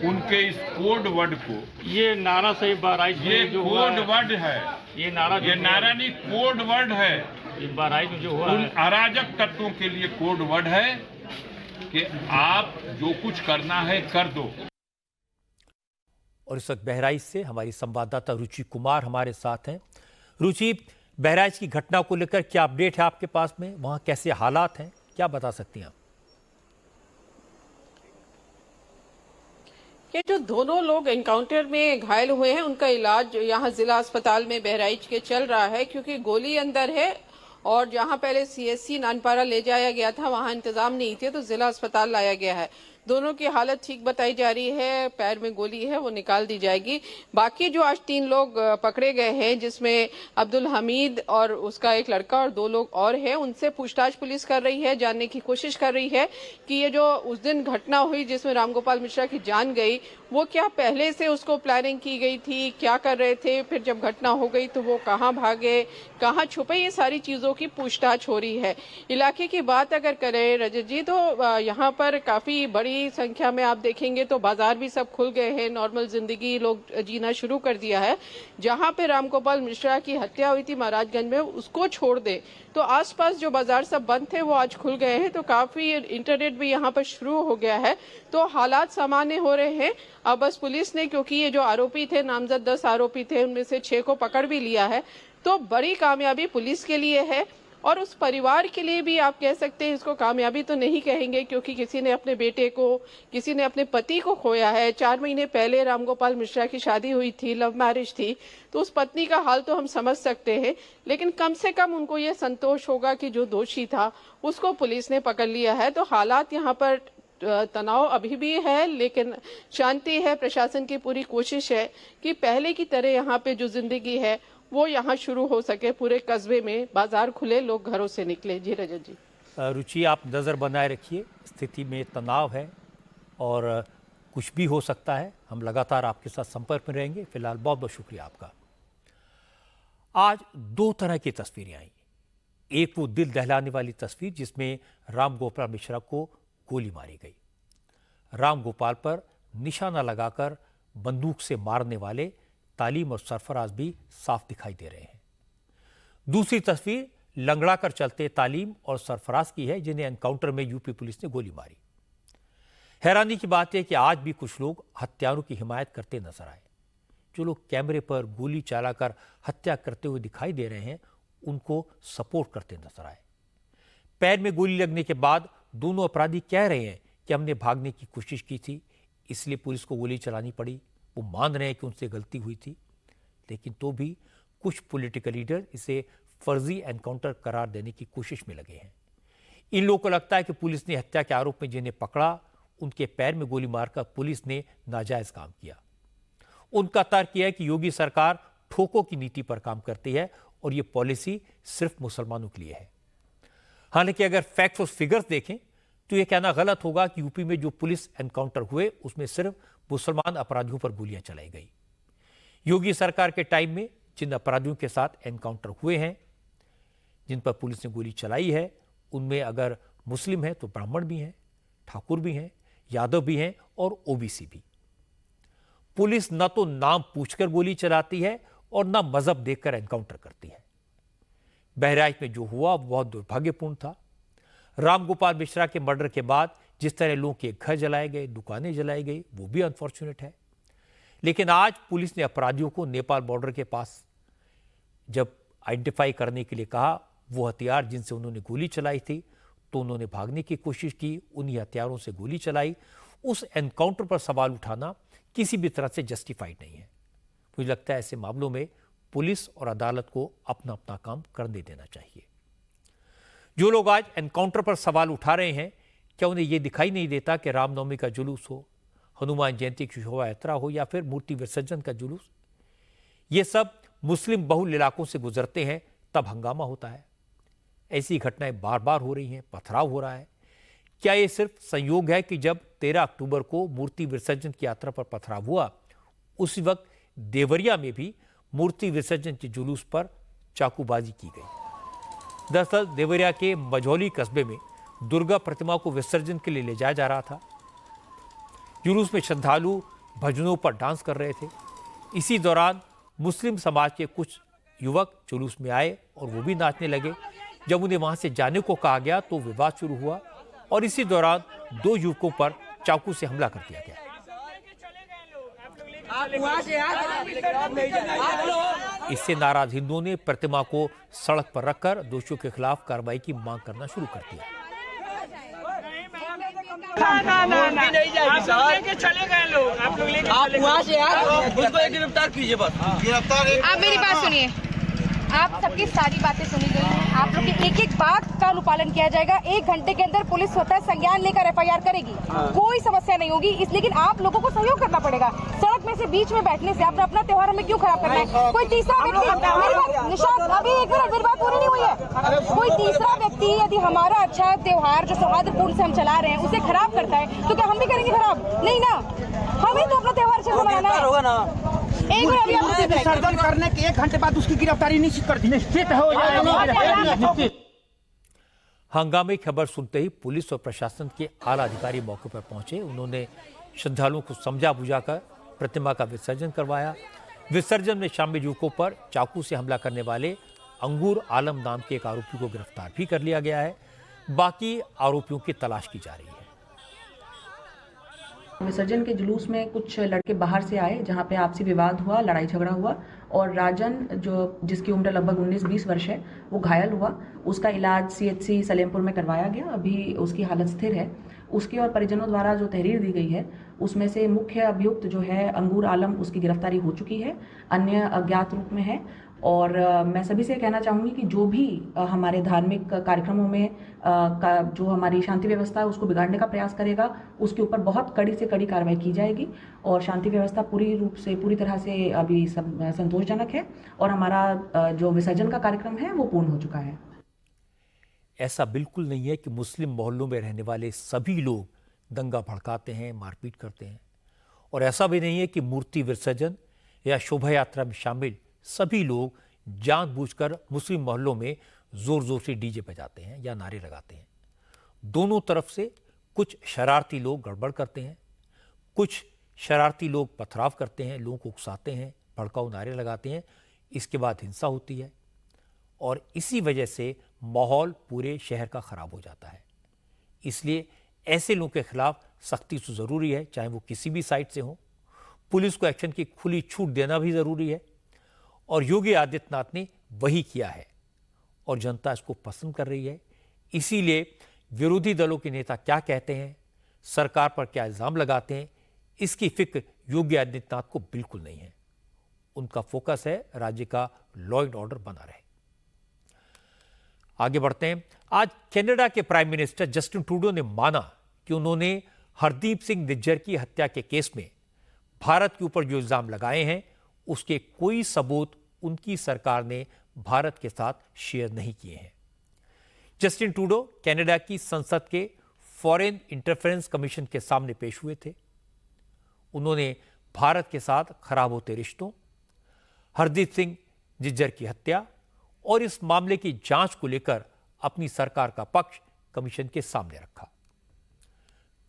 उनके इस कोड वर्ड को, ये नारा से बहराइच ये कोड वर्ड है, ये नारा नहीं कोड वर्ड है, बहराइच में जो हुआ उन अराजक तत्वों के लिए कोड वर्ड है कि आप जो कुछ करना है कर दो। और इस वक्त बहराइच से हमारी संवाददाता रुचि कुमार हमारे साथ हैं। रुचि, बहराइच की घटना को लेकर क्या अपडेट है आपके पास में? वहां कैसे हालात हैं, क्या बता सकती हैं आप? ये जो दोनों लोग एनकाउंटर में घायल हुए हैं उनका इलाज यहाँ जिला अस्पताल में बहराइच के चल रहा है, क्योंकि गोली अंदर है और जहाँ पहले सीएससी नानपारा ले जाया गया था वहाँ इंतजाम नहीं थे, तो जिला अस्पताल लाया गया है। दोनों की हालत ठीक बताई जा रही है, पैर में गोली है वो निकाल दी जाएगी। बाकी जो आज 3 लोग पकड़े गए हैं, जिसमें अब्दुल हमीद और उसका एक लड़का और 2 लोग और हैं, उनसे पूछताछ पुलिस कर रही है, जानने की कोशिश कर रही है कि ये जो उस दिन घटना हुई जिसमें रामगोपाल मिश्रा की जान गई, वो क्या पहले से उसको प्लानिंग की गई थी, क्या कर रहे थे, फिर जब घटना हो गई तो वो कहाँ भागे, कहाँ छुपे, ये सारी चीजों की पूछताछ हो रही है। इलाके की बात अगर करें रजत जी, तो यहाँ पर काफी बड़ी संख्या में आप देखेंगे तो बाजार भी सब खुल गए हैं, नॉर्मल जिंदगी लोग जीना शुरू कर दिया है। जहाँ पे रामगोपाल मिश्रा की हत्या हुई थी महाराजगंज में, उसको छोड़ दे तो आसपास जो बाजार सब बंद थे वो आज खुल गए हैं, तो काफी इंटरनेट भी यहाँ पर शुरू हो गया है, तो हालात सामान्य हो रहे हैं। अब बस पुलिस ने, क्योंकि ये जो आरोपी थे, नामजद 10 आरोपी थे, उनमें से 6 को पकड़ भी लिया है, तो बड़ी कामयाबी पुलिस के लिए है और उस परिवार के लिए भी। आप कह सकते हैं इसको कामयाबी तो नहीं कहेंगे, क्योंकि किसी ने अपने बेटे को, किसी ने अपने पति को खोया है। 4 महीने पहले रामगोपाल मिश्रा की शादी हुई थी, लव मैरिज थी, तो उस पत्नी का हाल तो हम समझ सकते हैं, लेकिन कम से कम उनको ये संतोष होगा कि जो दोषी था उसको पुलिस ने पकड़ लिया है। तो हालात यहाँ पर तनाव अभी भी है, लेकिन शांति है। प्रशासन की पूरी कोशिश है कि पहले की तरह यहाँ पे जो जिंदगी है वो यहाँ शुरू हो सके, पूरे कस्बे में बाजार खुले, लोग घरों से निकले। जी रजत जी। रुचि, आप नज़र बनाए रखिए, स्थिति में तनाव है और कुछ भी हो सकता है। हम लगातार आपके साथ संपर्क में रहेंगे। फिलहाल बहुत बहुत शुक्रिया आपका। आज 2 तरह की तस्वीरें आई। एक वो दिल दहलाने वाली तस्वीर जिसमें रामगोपाल मिश्रा को गोली मारी गई। रामगोपाल पर निशाना लगाकर बंदूक से मारने वाले तालीम और सरफराज भी साफ दिखाई दे रहे हैं। दूसरी तस्वीर लंगड़ा कर चलते तालीम और सरफराज की है, जिन्हें एनकाउंटर में यूपी पुलिस ने गोली मारी। हैरानी की बात है कि आज भी कुछ लोग हत्यारों की हिमायत करते नजर आए। जो लोग कैमरे पर गोली चलाकर हत्या करते हुए दिखाई दे रहे हैं, उनको सपोर्ट करते नजर आए। पैर में गोली लगने के बाद दोनों अपराधी कह रहे हैं कि हमने भागने की कोशिश की थी, इसलिए पुलिस को गोली चलानी पड़ी। वो मान रहे हैं कि उनसे गलती हुई थी, लेकिन तो भी कुछ पॉलिटिकल लीडर इसे फर्जी एनकाउंटर करार देने की कोशिश में लगे हैं। इन लोगों को लगता है कि पुलिस ने हत्या के आरोप में जिन्हें पकड़ा, उनके पैर में गोली मारकर पुलिस ने नाजायज काम किया। उनका तर्क यह है कि योगी सरकार ठोकों की नीति पर काम करती है और ये पॉलिसी सिर्फ मुसलमानों के लिए है। हालांकि अगर फैक्ट्स और फिगर्स देखें तो यह कहना गलत होगा कि यूपी में जो पुलिस एनकाउंटर हुए उसमें सिर्फ मुसलमान अपराधियों पर गोलियां चलाई गई। योगी सरकार के टाइम में जिन अपराधियों के साथ एनकाउंटर हुए हैं, जिन पर पुलिस ने गोली चलाई है, उनमें अगर मुस्लिम है तो ब्राह्मण भी हैं, ठाकुर भी हैं, यादव भी हैं और ओबीसी भी। पुलिस न तो नाम पूछकर गोली चलाती है और न मजहब देखकर एनकाउंटर करती है। बहराइच में जो हुआ वो बहुत दुर्भाग्यपूर्ण था। रामगोपाल मिश्रा के मर्डर के बाद जिस तरह लोगों के घर जलाए गए, दुकानें जलाई गई, वो भी अनफॉर्चुनेट है। लेकिन आज पुलिस ने अपराधियों को नेपाल बॉर्डर के पास जब आइडेंटिफाई करने के लिए कहा, वो हथियार जिनसे उन्होंने गोली चलाई थी, तो उन्होंने भागने की कोशिश की, उन्हीं हथियारों से गोली चलाई। उस एनकाउंटर पर सवाल उठाना किसी भी तरह से जस्टिफाइड नहीं है। मुझे लगता है ऐसे मामलों में पुलिस और अदालत को अपना अपना काम करने देना चाहिए। जो लोग आज एनकाउंटर पर सवाल उठा रहे हैं, क्या उन्हें यह दिखाई नहीं देता कि रामनवमी का जुलूस हो, हनुमान जयंती की शोभा यात्रा हो या फिर मूर्ति विसर्जन का जुलूस, ये सब मुस्लिम बहुल इलाकों से गुजरते हैं, तब हंगामा होता है। ऐसी घटनाएं बार बार हो रही हैं, पथराव हो रहा है। क्या ये सिर्फ संयोग है कि जब 13 अक्टूबर को मूर्ति विसर्जन की यात्रा पर पथराव हुआ, उसी वक्त देवरिया में भी मूर्ति विसर्जन के जुलूस पर चाकूबाजी की गई। दरअसल देवरिया के मझौली कस्बे में दुर्गा प्रतिमा को विसर्जन के लिए ले जाया जा रहा था। जुलूस में श्रद्धालु भजनों पर डांस कर रहे थे। इसी दौरान मुस्लिम समाज के कुछ युवक जुलूस में आए और वो भी नाचने लगे। जब उन्हें वहां से जाने को कहा गया तो विवाद शुरू हुआ और इसी दौरान 2 युवकों पर चाकू से हमला कर दिया गया। इससे नाराज हिंदुओं ने प्रतिमा को सड़क पर रखकर दोषियों के खिलाफ कार्रवाई की मांग करना शुरू कर दिया। चले गए लोग, आप लोग लेके आप वहाँ से उसको गिरफ्तार कीजिए बस। गिरफ्तार आप मेरी बात सुनिए, आप सबकी सारी बातें सुनी गई हैं। आप लोग की एक एक बात का अनुपालन किया जाएगा। 1 घंटे के अंदर पुलिस स्वतः संज्ञान लेकर FIR करेगी, कोई समस्या नहीं होगी। लेकिन आप लोगों को सहयोग करना पड़ेगा। सड़क में से बीच में बैठने से आपने अपना त्योहार हमें क्यों खराब करना है? कोई तीसरा व्यक्ति, निशांत अभी 1 मिनट, मेरी बात पूरी नहीं हुई है। कोई तीसरा व्यक्ति यदि हमारा अच्छा त्योहार जो सौहार्दपूर्ण से हम चला रहे हैं उसे खराब करता है तो क्या हम भी करेंगे खराब? नहीं ना, हमें तो अपना त्योहार अच्छे से मनाना है। विसर्जन करने के 1 घंटे बाद उसकी गिरफ्तारी निश्चित कर दी, निश्चित हो जाएगी। हंगामे की खबर सुनते ही पुलिस और प्रशासन के आला अधिकारी मौके पर पहुंचे। उन्होंने श्रद्धालुओं को समझा बुझाकर प्रतिमा का विसर्जन करवाया। विसर्जन में शामिल युवकों पर चाकू से हमला करने वाले अंगूर आलम नाम के एक आरोपी को गिरफ्तार भी कर लिया गया है। बाकी आरोपियों की तलाश की जा रही है। विसर्जन के जुलूस में कुछ लड़के बाहर से आए, जहां पे आपसी विवाद हुआ, लड़ाई झगड़ा हुआ और राजन जो जिसकी उम्र लगभग 19-20 वर्ष है, वो घायल हुआ। उसका इलाज CHC सलेमपुर में करवाया गया। अभी उसकी हालत स्थिर है। उसके और परिजनों द्वारा जो तहरीर दी गई है उसमें से मुख्य अभियुक्त जो है अंगूर आलम, उसकी गिरफ्तारी हो चुकी है, अन्य अज्ञात रूप में है। और मैं सभी से कहना चाहूँगी कि जो भी हमारे धार्मिक कार्यक्रमों में जो हमारी शांति व्यवस्था है उसको बिगाड़ने का प्रयास करेगा, उसके ऊपर बहुत कड़ी से कड़ी कार्रवाई की जाएगी। और शांति व्यवस्था पूरी तरह से अभी संतोषजनक है और हमारा जो विसर्जन का कार्यक्रम है वो पूर्ण हो चुका है। ऐसा बिल्कुल नहीं है कि मुस्लिम मोहल्लों में रहने वाले सभी लोग दंगा भड़काते हैं, मारपीट करते हैं। और ऐसा भी नहीं है कि मूर्ति विसर्जन या शोभा यात्रा में शामिल सभी लोग जानबूझकर मुस्लिम मोहल्लों में जोर जोर से डीजे बजाते हैं या नारे लगाते हैं। दोनों तरफ से कुछ शरारती लोग गड़बड़ करते हैं, कुछ शरारती लोग पथराव करते हैं, लोगों को उकसाते हैं, भड़काऊ नारे लगाते हैं। इसके बाद हिंसा होती है और इसी वजह से माहौल पूरे शहर का खराब हो जाता है। इसलिए ऐसे लोगों के खिलाफ सख्ती तो ज़रूरी है, चाहे वो किसी भी साइड से हो। पुलिस को एक्शन की खुली छूट देना भी ज़रूरी है और योगी आदित्यनाथ ने वही किया है और जनता इसको पसंद कर रही है। इसीलिए विरोधी दलों के नेता क्या कहते हैं, सरकार पर क्या इल्ज़ाम लगाते हैं, इसकी फिक्र योगी आदित्यनाथ को बिल्कुल नहीं है। उनका फोकस है राज्य का लॉ एंड ऑर्डर बना रहे। आगे बढ़ते हैं। आज कनाडा के प्राइम मिनिस्टर जस्टिन ट्रूडो ने माना कि उन्होंने हरदीप सिंह निज्जर की हत्या के केस में भारत के ऊपर जो इल्जाम लगाए हैं उसके कोई सबूत उनकी सरकार ने भारत के साथ शेयर नहीं किए हैं। जस्टिन ट्रूडो कनाडा की संसद के फॉरेन इंटरफेरेंस कमीशन के सामने पेश हुए थे। उन्होंने भारत के साथ खराब होते रिश्तों, हरदीप सिंह निज्जर की हत्या और इस मामले की जांच को लेकर अपनी सरकार का पक्ष कमीशन के सामने रखा।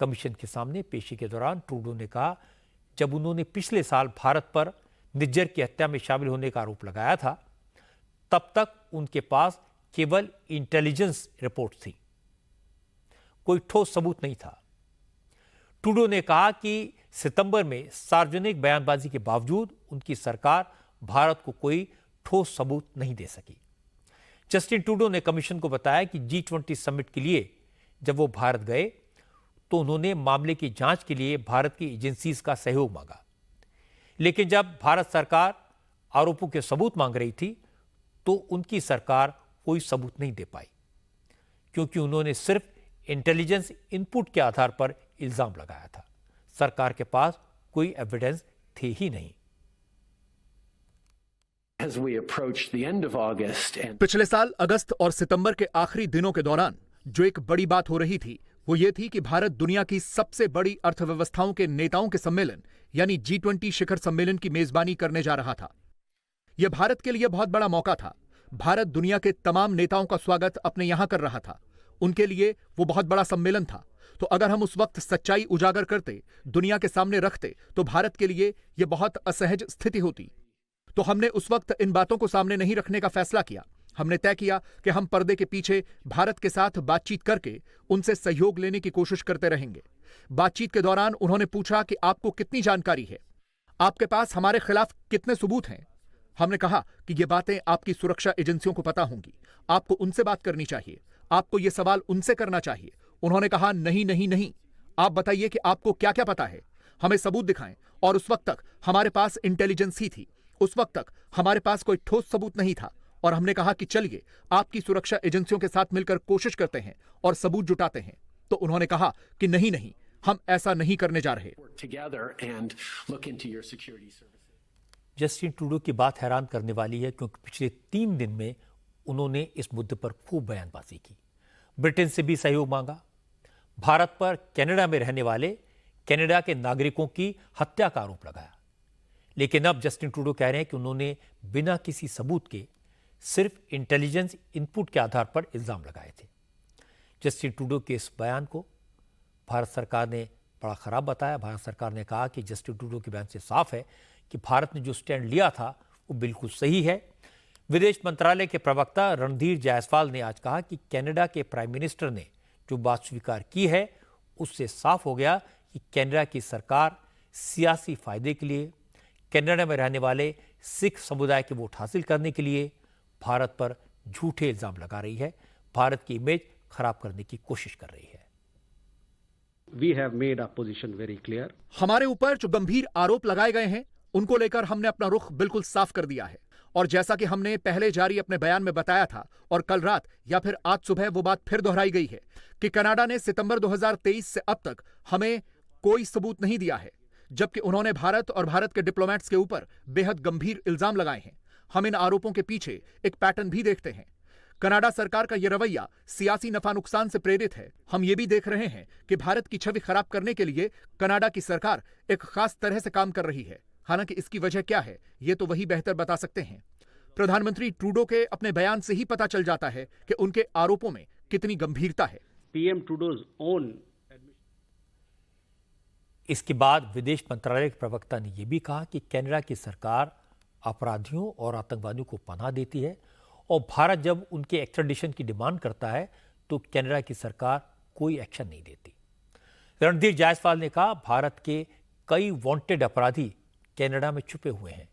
कमीशन के सामने पेशी के दौरान ट्रूडो ने कहा, जब उन्होंने पिछले साल भारत पर निज्जर की हत्या में शामिल होने का आरोप लगाया था, तब तक उनके पास केवल इंटेलिजेंस रिपोर्ट थी, कोई ठोस सबूत नहीं था। ट्रूडो ने कहा कि सितंबर में सार्वजनिक बयानबाजी के बावजूद उनकी सरकार भारत को कोई ठोस सबूत नहीं दे सकी। जस्टिन ट्रूडो ने कमीशन को बताया कि G20 समिट के लिए जब वो भारत गए तो उन्होंने मामले की जांच के लिए भारत की एजेंसीज का सहयोग मांगा, लेकिन जब भारत सरकार आरोपों के सबूत मांग रही थी तो उनकी सरकार कोई सबूत नहीं दे पाई, क्योंकि उन्होंने सिर्फ इंटेलिजेंस इनपुट के आधार पर इल्जाम लगाया था। सरकार के पास कोई एविडेंस थे ही नहीं। पिछले साल अगस्त और सितंबर के आखिरी दिनों के दौरान जो एक बड़ी बात हो रही थी वो ये थी कि भारत दुनिया की सबसे बड़ी अर्थव्यवस्थाओं के नेताओं के सम्मेलन यानी G20 शिखर सम्मेलन की मेजबानी करने जा रहा था। यह भारत के लिए बहुत बड़ा मौका था। भारत दुनिया के तमाम नेताओं का स्वागत अपने यहां कर रहा था। उनके लिए वो बहुत बड़ा सम्मेलन था। तो अगर हम उस वक्त सच्चाई उजागर करते, दुनिया के सामने रखते, तो भारत के लिए यह बहुत असहज स्थिति होती। तो हमने उस वक्त इन बातों को सामने नहीं रखने का फैसला किया। हमने तय किया कि हम पर्दे के पीछे भारत के साथ बातचीत करके उनसे सहयोग लेने की कोशिश करते रहेंगे। बातचीत के दौरान उन्होंने पूछा कि आपको कितनी जानकारी है, आपके पास हमारे खिलाफ कितने सबूत हैं। हमने कहा कि ये बातें आपकी सुरक्षा एजेंसियों को पता होंगी, आपको उनसे बात करनी चाहिए, आपको ये सवाल उनसे करना चाहिए। उन्होंने कहा नहीं नहीं नहीं, आप बताइए कि आपको क्या क्या पता है, हमें सबूत दिखाएं। और उस वक्त तक हमारे पास इंटेलिजेंस ही थी, उस वक्त तक हमारे पास कोई ठोस सबूत नहीं था। और हमने कहा कि चलिए आपकी सुरक्षा एजेंसियों के साथ मिलकर कोशिश करते हैं और सबूत जुटाते हैं। तो उन्होंने कहा कि नहीं नहीं, हम ऐसा नहीं करने जा रहे। जस्टिन ट्रूडो की बात हैरान करने वाली है, क्योंकि पिछले 3 दिन में उन्होंने इस मुद्दे पर खूब बयानबाजी की, ब्रिटेन से भी सहयोग मांगा, भारत पर कनाडा में रहने वाले कनाडा के नागरिकों की हत्या का आरोप लगाया। लेकिन अब जस्टिन ट्रूडो कह रहे हैं कि उन्होंने बिना किसी सबूत के सिर्फ इंटेलिजेंस इनपुट के आधार पर इल्जाम लगाए थे। जस्टिन ट्रूडो के इस बयान को भारत सरकार ने बड़ा खराब बताया। भारत सरकार ने कहा कि जस्टिन ट्रूडो के बयान से साफ है कि भारत ने जो स्टैंड लिया था वो बिल्कुल सही है। विदेश मंत्रालय के प्रवक्ता रणधीर जायसवाल ने आज कहा कि कनाडा के प्राइम मिनिस्टर ने जो बात स्वीकार की है उससे साफ हो गया कि कनाडा की सरकार सियासी फायदे के लिए कनाडा में रहने वाले सिख समुदाय के वोट हासिल करने के लिए भारत पर झूठे इल्जाम लगा रही है, भारत की इमेज खराब करने की कोशिश कर रही है। We have made our position very clear. हमारे ऊपर जो गंभीर आरोप लगाए गए हैं उनको लेकर हमने अपना रुख बिल्कुल साफ कर दिया है। और जैसा कि हमने पहले जारी अपने बयान में बताया था और कल रात या फिर आज सुबह वो बात फिर दोहराई गई है कि कनाडा ने सितंबर 2023 से अब तक हमें कोई सबूत नहीं दिया है, जबकि उन्होंने भारत और भारत के डिप्लोमेट्स के ऊपर बेहद गंभीर इल्जाम लगाए हैं। हम इन आरोपों के पीछे एक पैटर्न भी देखते हैं। कनाडा सरकार का यह रवैया सियासी नफा नुकसान से प्रेरित है। हम ये भी देख रहे हैं कि भारत की छवि खराब करने के लिए कनाडा की सरकार एक खास तरह से काम कर रही है। हालांकि इसकी वजह क्या है ये तो वही बेहतर बता सकते हैं। प्रधानमंत्री ट्रूडो के अपने बयान से ही पता चल जाता है कि उनके आरोपों में कितनी गंभीरता है। PM Trudeau's own. इसके बाद विदेश मंत्रालय के प्रवक्ता ने यह भी कहा कि कनाडा की सरकार अपराधियों और आतंकवादियों को पनाह देती है और भारत जब उनके एक्स्ट्राडिशन की डिमांड करता है तो कनाडा की सरकार कोई एक्शन नहीं देती। रणधीर जायसवाल ने कहा भारत के कई वांटेड अपराधी कनाडा में छुपे हुए हैं।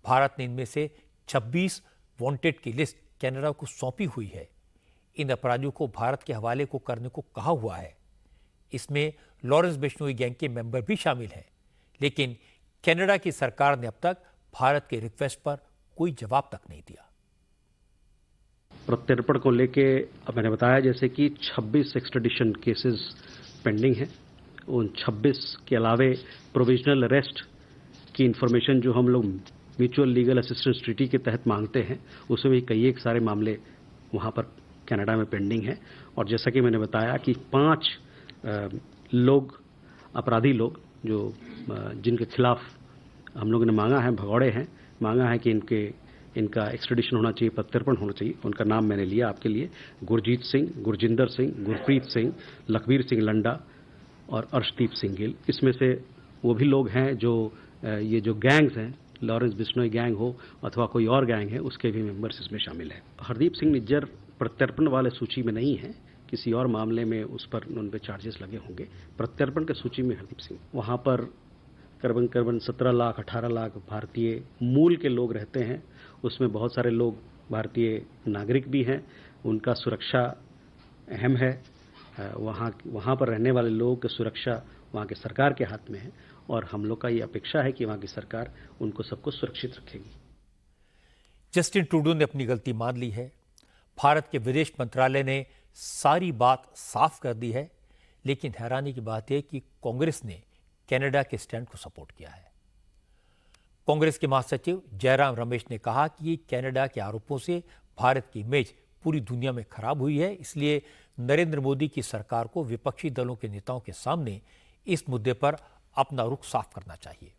भारत ने इनमें से 26 वांटेड की लिस्ट कनाडा को सौंपी हुई है। इन अपराधियों को भारत के हवाले को करने को कहा हुआ है। इसमें लॉरेंस बिश्नोई गैंग के मेंबर भी शामिल हैं, लेकिन कनाडा की सरकार ने अब तक भारत के रिक्वेस्ट पर कोई जवाब तक नहीं दिया। प्रत्यर्पण को लेके मैंने बताया जैसे कि 26 एक्स्ट्रेडिशन केसेस पेंडिंग हैं। उन 26 के अलावे प्रोविजनल अरेस्ट की इंफॉर्मेशन जो हम लोग म्यूचुअल लीगल असिस्टेंस ट्रीटी के तहत मांगते हैं उसमें भी कई एक सारे मामले वहाँ पर कनाडा में पेंडिंग हैं। और जैसा कि मैंने बताया कि 5 लोग अपराधी लोग जो जिनके खिलाफ हम लोगों ने मांगा है, भगौड़े हैं, मांगा है कि इनका एक्स्ट्रेडिशन होना चाहिए, प्रत्यर्पण होना चाहिए। उनका नाम मैंने लिया आपके लिए, गुरजीत सिंह, गुरजिंदर सिंह, गुरप्रीत सिंह, लखबीर सिंह लंडा और अर्शदीप सिंह गिल। इसमें से वो भी लोग हैं जो ये जो गैंग्स हैं लॉरेंस बिश्नोई गैंग हो अथवा कोई और गैंग है, उसके भी मेंबर्स इसमें शामिल हैं। हरदीप सिंह निज्जर प्रत्यर्पण वाले सूची में नहीं है, किसी और मामले में उस पर उन पे चार्जेस लगे होंगे। प्रत्यर्पण के सूची में हरदीप सिंह, वहाँ पर करीबन 17 लाख 18 लाख भारतीय मूल के लोग रहते हैं। उसमें बहुत सारे लोग भारतीय नागरिक भी हैं, उनका सुरक्षा अहम है। वहाँ पर रहने वाले लोगों की सुरक्षा वहाँ की सरकार के हाथ में है और हम लोग का ये अपेक्षा है कि वहाँ की सरकार उनको सबको सुरक्षित रखेगी। जस्टिन ट्रूडो ने अपनी गलती मान ली है। भारत के विदेश मंत्रालय ने सारी बात साफ कर दी है, लेकिन हैरानी की बात यह कि कांग्रेस ने कनाडा के स्टैंड को सपोर्ट किया है। कांग्रेस के महासचिव जयराम रमेश ने कहा कि कनाडा के आरोपों से भारत की इमेज पूरी दुनिया में खराब हुई है, इसलिए नरेंद्र मोदी की सरकार को विपक्षी दलों के नेताओं के सामने इस मुद्दे पर अपना रुख साफ करना चाहिए।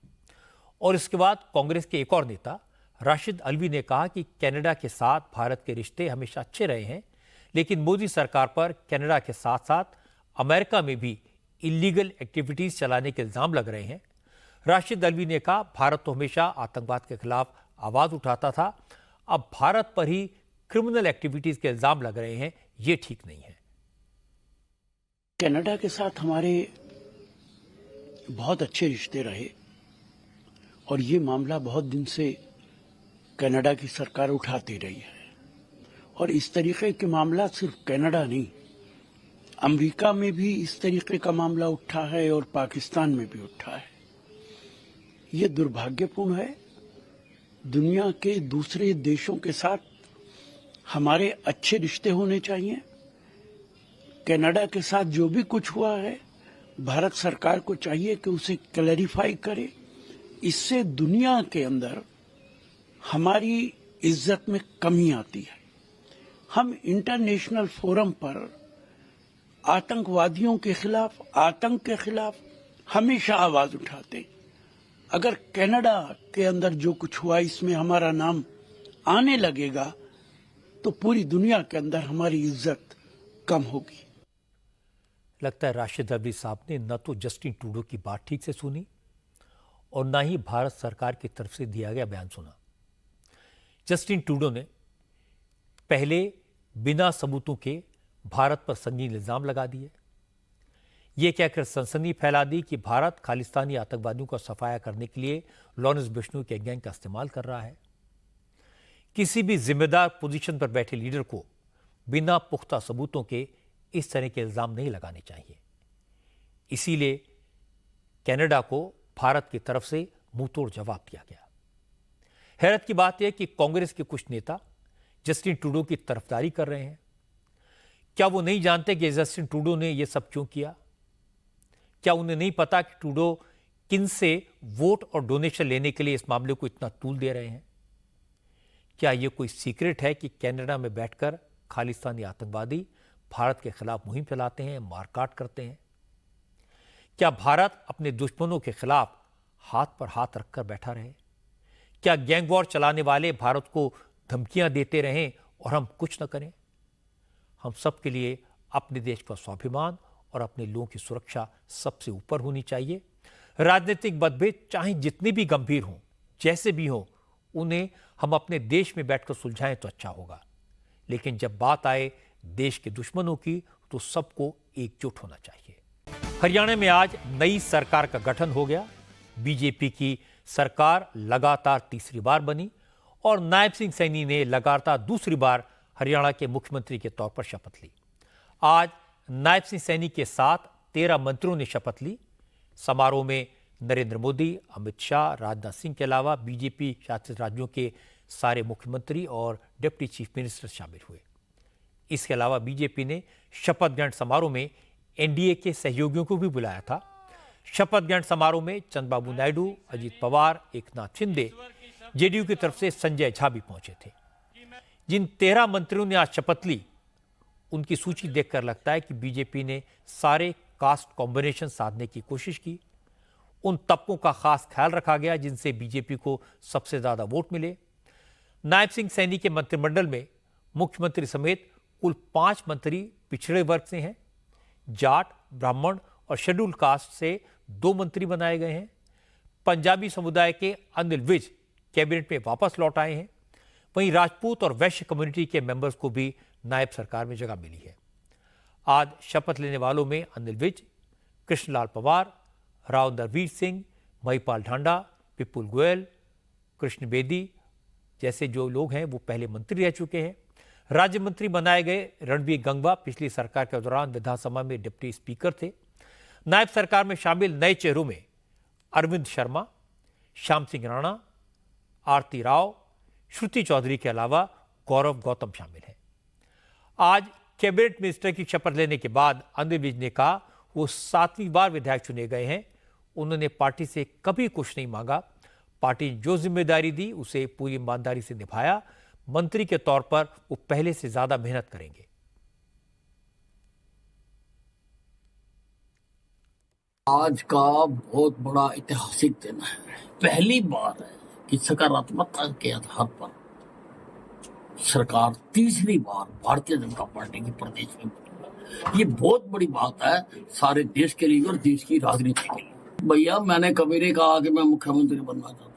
और इसके बाद कांग्रेस के एक और नेता राशिद अल्वी ने कहा कि कनाडा के साथ भारत के रिश्ते हमेशा अच्छे रहे हैं, लेकिन मोदी सरकार पर कनाडा के साथ साथ अमेरिका में भी इलीगल एक्टिविटीज चलाने के इल्जाम लग रहे हैं। राशिद अल्वी ने कहा, भारत तो हमेशा आतंकवाद के खिलाफ आवाज उठाता था, अब भारत पर ही क्रिमिनल एक्टिविटीज के इल्जाम लग रहे हैं, ये ठीक नहीं है। कनाडा के साथ हमारे बहुत अच्छे रिश्ते रहे और ये मामला बहुत दिन से कनाडा की सरकार उठाती रही है और इस तरीके के मामला सिर्फ कनाडा नहीं, अमेरिका में भी इस तरीके का मामला उठा है और पाकिस्तान में भी उठा है। ये दुर्भाग्यपूर्ण है। दुनिया के दूसरे देशों के साथ हमारे अच्छे रिश्ते होने चाहिए। कनाडा के साथ जो भी कुछ हुआ है, भारत सरकार को चाहिए कि उसे क्लैरिफाई करे। इससे दुनिया के अंदर हमारी इज्जत में कमी आती है। हम इंटरनेशनल फोरम पर आतंकवादियों के खिलाफ, आतंक के खिलाफ हमेशा आवाज उठाते। अगर कनाडा के अंदर जो कुछ हुआ इसमें हमारा नाम आने लगेगा तो पूरी दुनिया के अंदर हमारी इज्जत कम होगी। लगता है राशिद अल्वी साहब ने न तो जस्टिन ट्रूडो की बात ठीक से सुनी और न ही भारत सरकार की तरफ से दिया गया बयान सुना। जस्टिन ट्रूडो ने पहले बिना सबूतों के भारत पर संगीन इल्जाम लगा दिए, ये कहकर सनसनी फैला दी कि भारत खालिस्तानी आतंकवादियों का सफाया करने के लिए लॉरेंस बिश्नोई के गैंग का इस्तेमाल कर रहा है। किसी भी जिम्मेदार पोजीशन पर बैठे लीडर को बिना पुख्ता सबूतों के इस तरह के इल्जाम नहीं लगाने चाहिए। इसीलिए कनाडा को भारत की तरफ से मुंहतोड़ जवाब दिया गया। हैरत की बात यह कि कांग्रेस के कुछ नेता जस्टिन ट्रूडो की तरफदारी कर रहे हैं। क्या वो नहीं जानते कि जस्टिन ट्रूडो ने यह सब क्यों किया? क्या उन्हें नहीं पता कि ट्रूडो किन से वोट और डोनेशन लेने के लिए इस मामले को इतना तूल दे रहे हैं? क्या यह कोई सीक्रेट है कि कनाडा में बैठकर खालिस्तानी आतंकवादी भारत के खिलाफ मुहिम चलाते हैं, मारकाट करते हैं? क्या भारत अपने दुश्मनों के खिलाफ हाथ पर हाथ रखकर बैठा रहे? क्या गैंग वॉर चलाने वाले भारत को धमकियां देते रहें और हम कुछ न करें? हम सब के लिए अपने देश का स्वाभिमान और अपने लोगों की सुरक्षा सबसे ऊपर होनी चाहिए। राजनीतिक मतभेद चाहे जितने भी गंभीर हों, जैसे भी हों, उन्हें हम अपने देश में बैठकर सुलझाएं तो अच्छा होगा। लेकिन जब बात आए देश के दुश्मनों की तो सबको एकजुट होना चाहिए। हरियाणा में आज नई सरकार का गठन हो गया। बीजेपी की सरकार लगातार तीसरी बार बनी और नायब सिंह सैनी ने लगातार दूसरी बार हरियाणा के मुख्यमंत्री के तौर पर शपथ ली। आज नायब सिंह सैनी के साथ 13 मंत्रियों ने शपथ ली। समारोह में नरेंद्र मोदी, अमित शाह, राजनाथ सिंह के अलावा बीजेपी शासित राज्यों के सारे मुख्यमंत्री और डिप्टी चीफ मिनिस्टर शामिल हुए। इसके अलावा बीजेपी ने शपथ ग्रहण समारोह में एनडीए के सहयोगियों को भी बुलाया था। शपथ ग्रहण समारोह में चंद्रबाबू नायडू, अजीत पवार, एकनाथ शिंदे, जेडीयू की तरफ से संजय झा भी पहुंचे थे। जिन 13 मंत्रियों ने आज शपथ ली, उनकी सूची देखकर लगता है कि बीजेपी ने सारे कास्ट कॉम्बिनेशन साधने की कोशिश की। उन तबकों का खास ख्याल रखा गया जिनसे बीजेपी को सबसे ज्यादा वोट मिले। नायब सिंह सैनी के मंत्रिमंडल में मुख्यमंत्री समेत कुल 5 मंत्री पिछड़े वर्ग से हैं। जाट, ब्राह्मण और शेड्यूल कास्ट से 2 मंत्री बनाए गए हैं। पंजाबी समुदाय के अनिल विज कैबिनेट में वापस लौट आए हैं। वहीं राजपूत और वैश्य कम्युनिटी के मेंबर्स को भी नायब सरकार में जगह मिली है। आज शपथ लेने वालों में अनिल विज, कृष्णलाल पवार, राव नरवीर सिंह, महिपाल ढांडा, विपुल गोयल, कृष्ण बेदी जैसे जो लोग हैं वो पहले मंत्री रह चुके हैं। राज्य मंत्री बनाए गए रणबीर गंगवा पिछली सरकार के दौरान विधानसभा में डिप्टी स्पीकर थे। नायब सरकार में शामिल नए चेहरों में अरविंद शर्मा, श्याम सिंह राणा, आरती राव, श्रुति चौधरी के अलावा गौरव गौतम शामिल हैं। आज कैबिनेट मिनिस्टर की शपथ लेने के बाद अनिल विज ने कहा वो 7वीं बार विधायक चुने गए हैं। उन्होंने पार्टी से कभी कुछ नहीं मांगा। पार्टी जो जिम्मेदारी दी उसे पूरी ईमानदारी से निभाया। मंत्री के तौर पर वो पहले से ज्यादा मेहनत करेंगे। आज का बहुत बड़ा ऐतिहासिक दिन है। पहली बार है कि सकारात्मकता के आधार पर सरकार तीसरी बार भारतीय जनता पार्टी की प्रदेश में बनी। ये बहुत बड़ी बात है सारे देश के लिए और देश की राजनीति के लिए। भैया मैंने कभी नहीं कहा कि मैं मुख्यमंत्री बनना चाहता हूँ।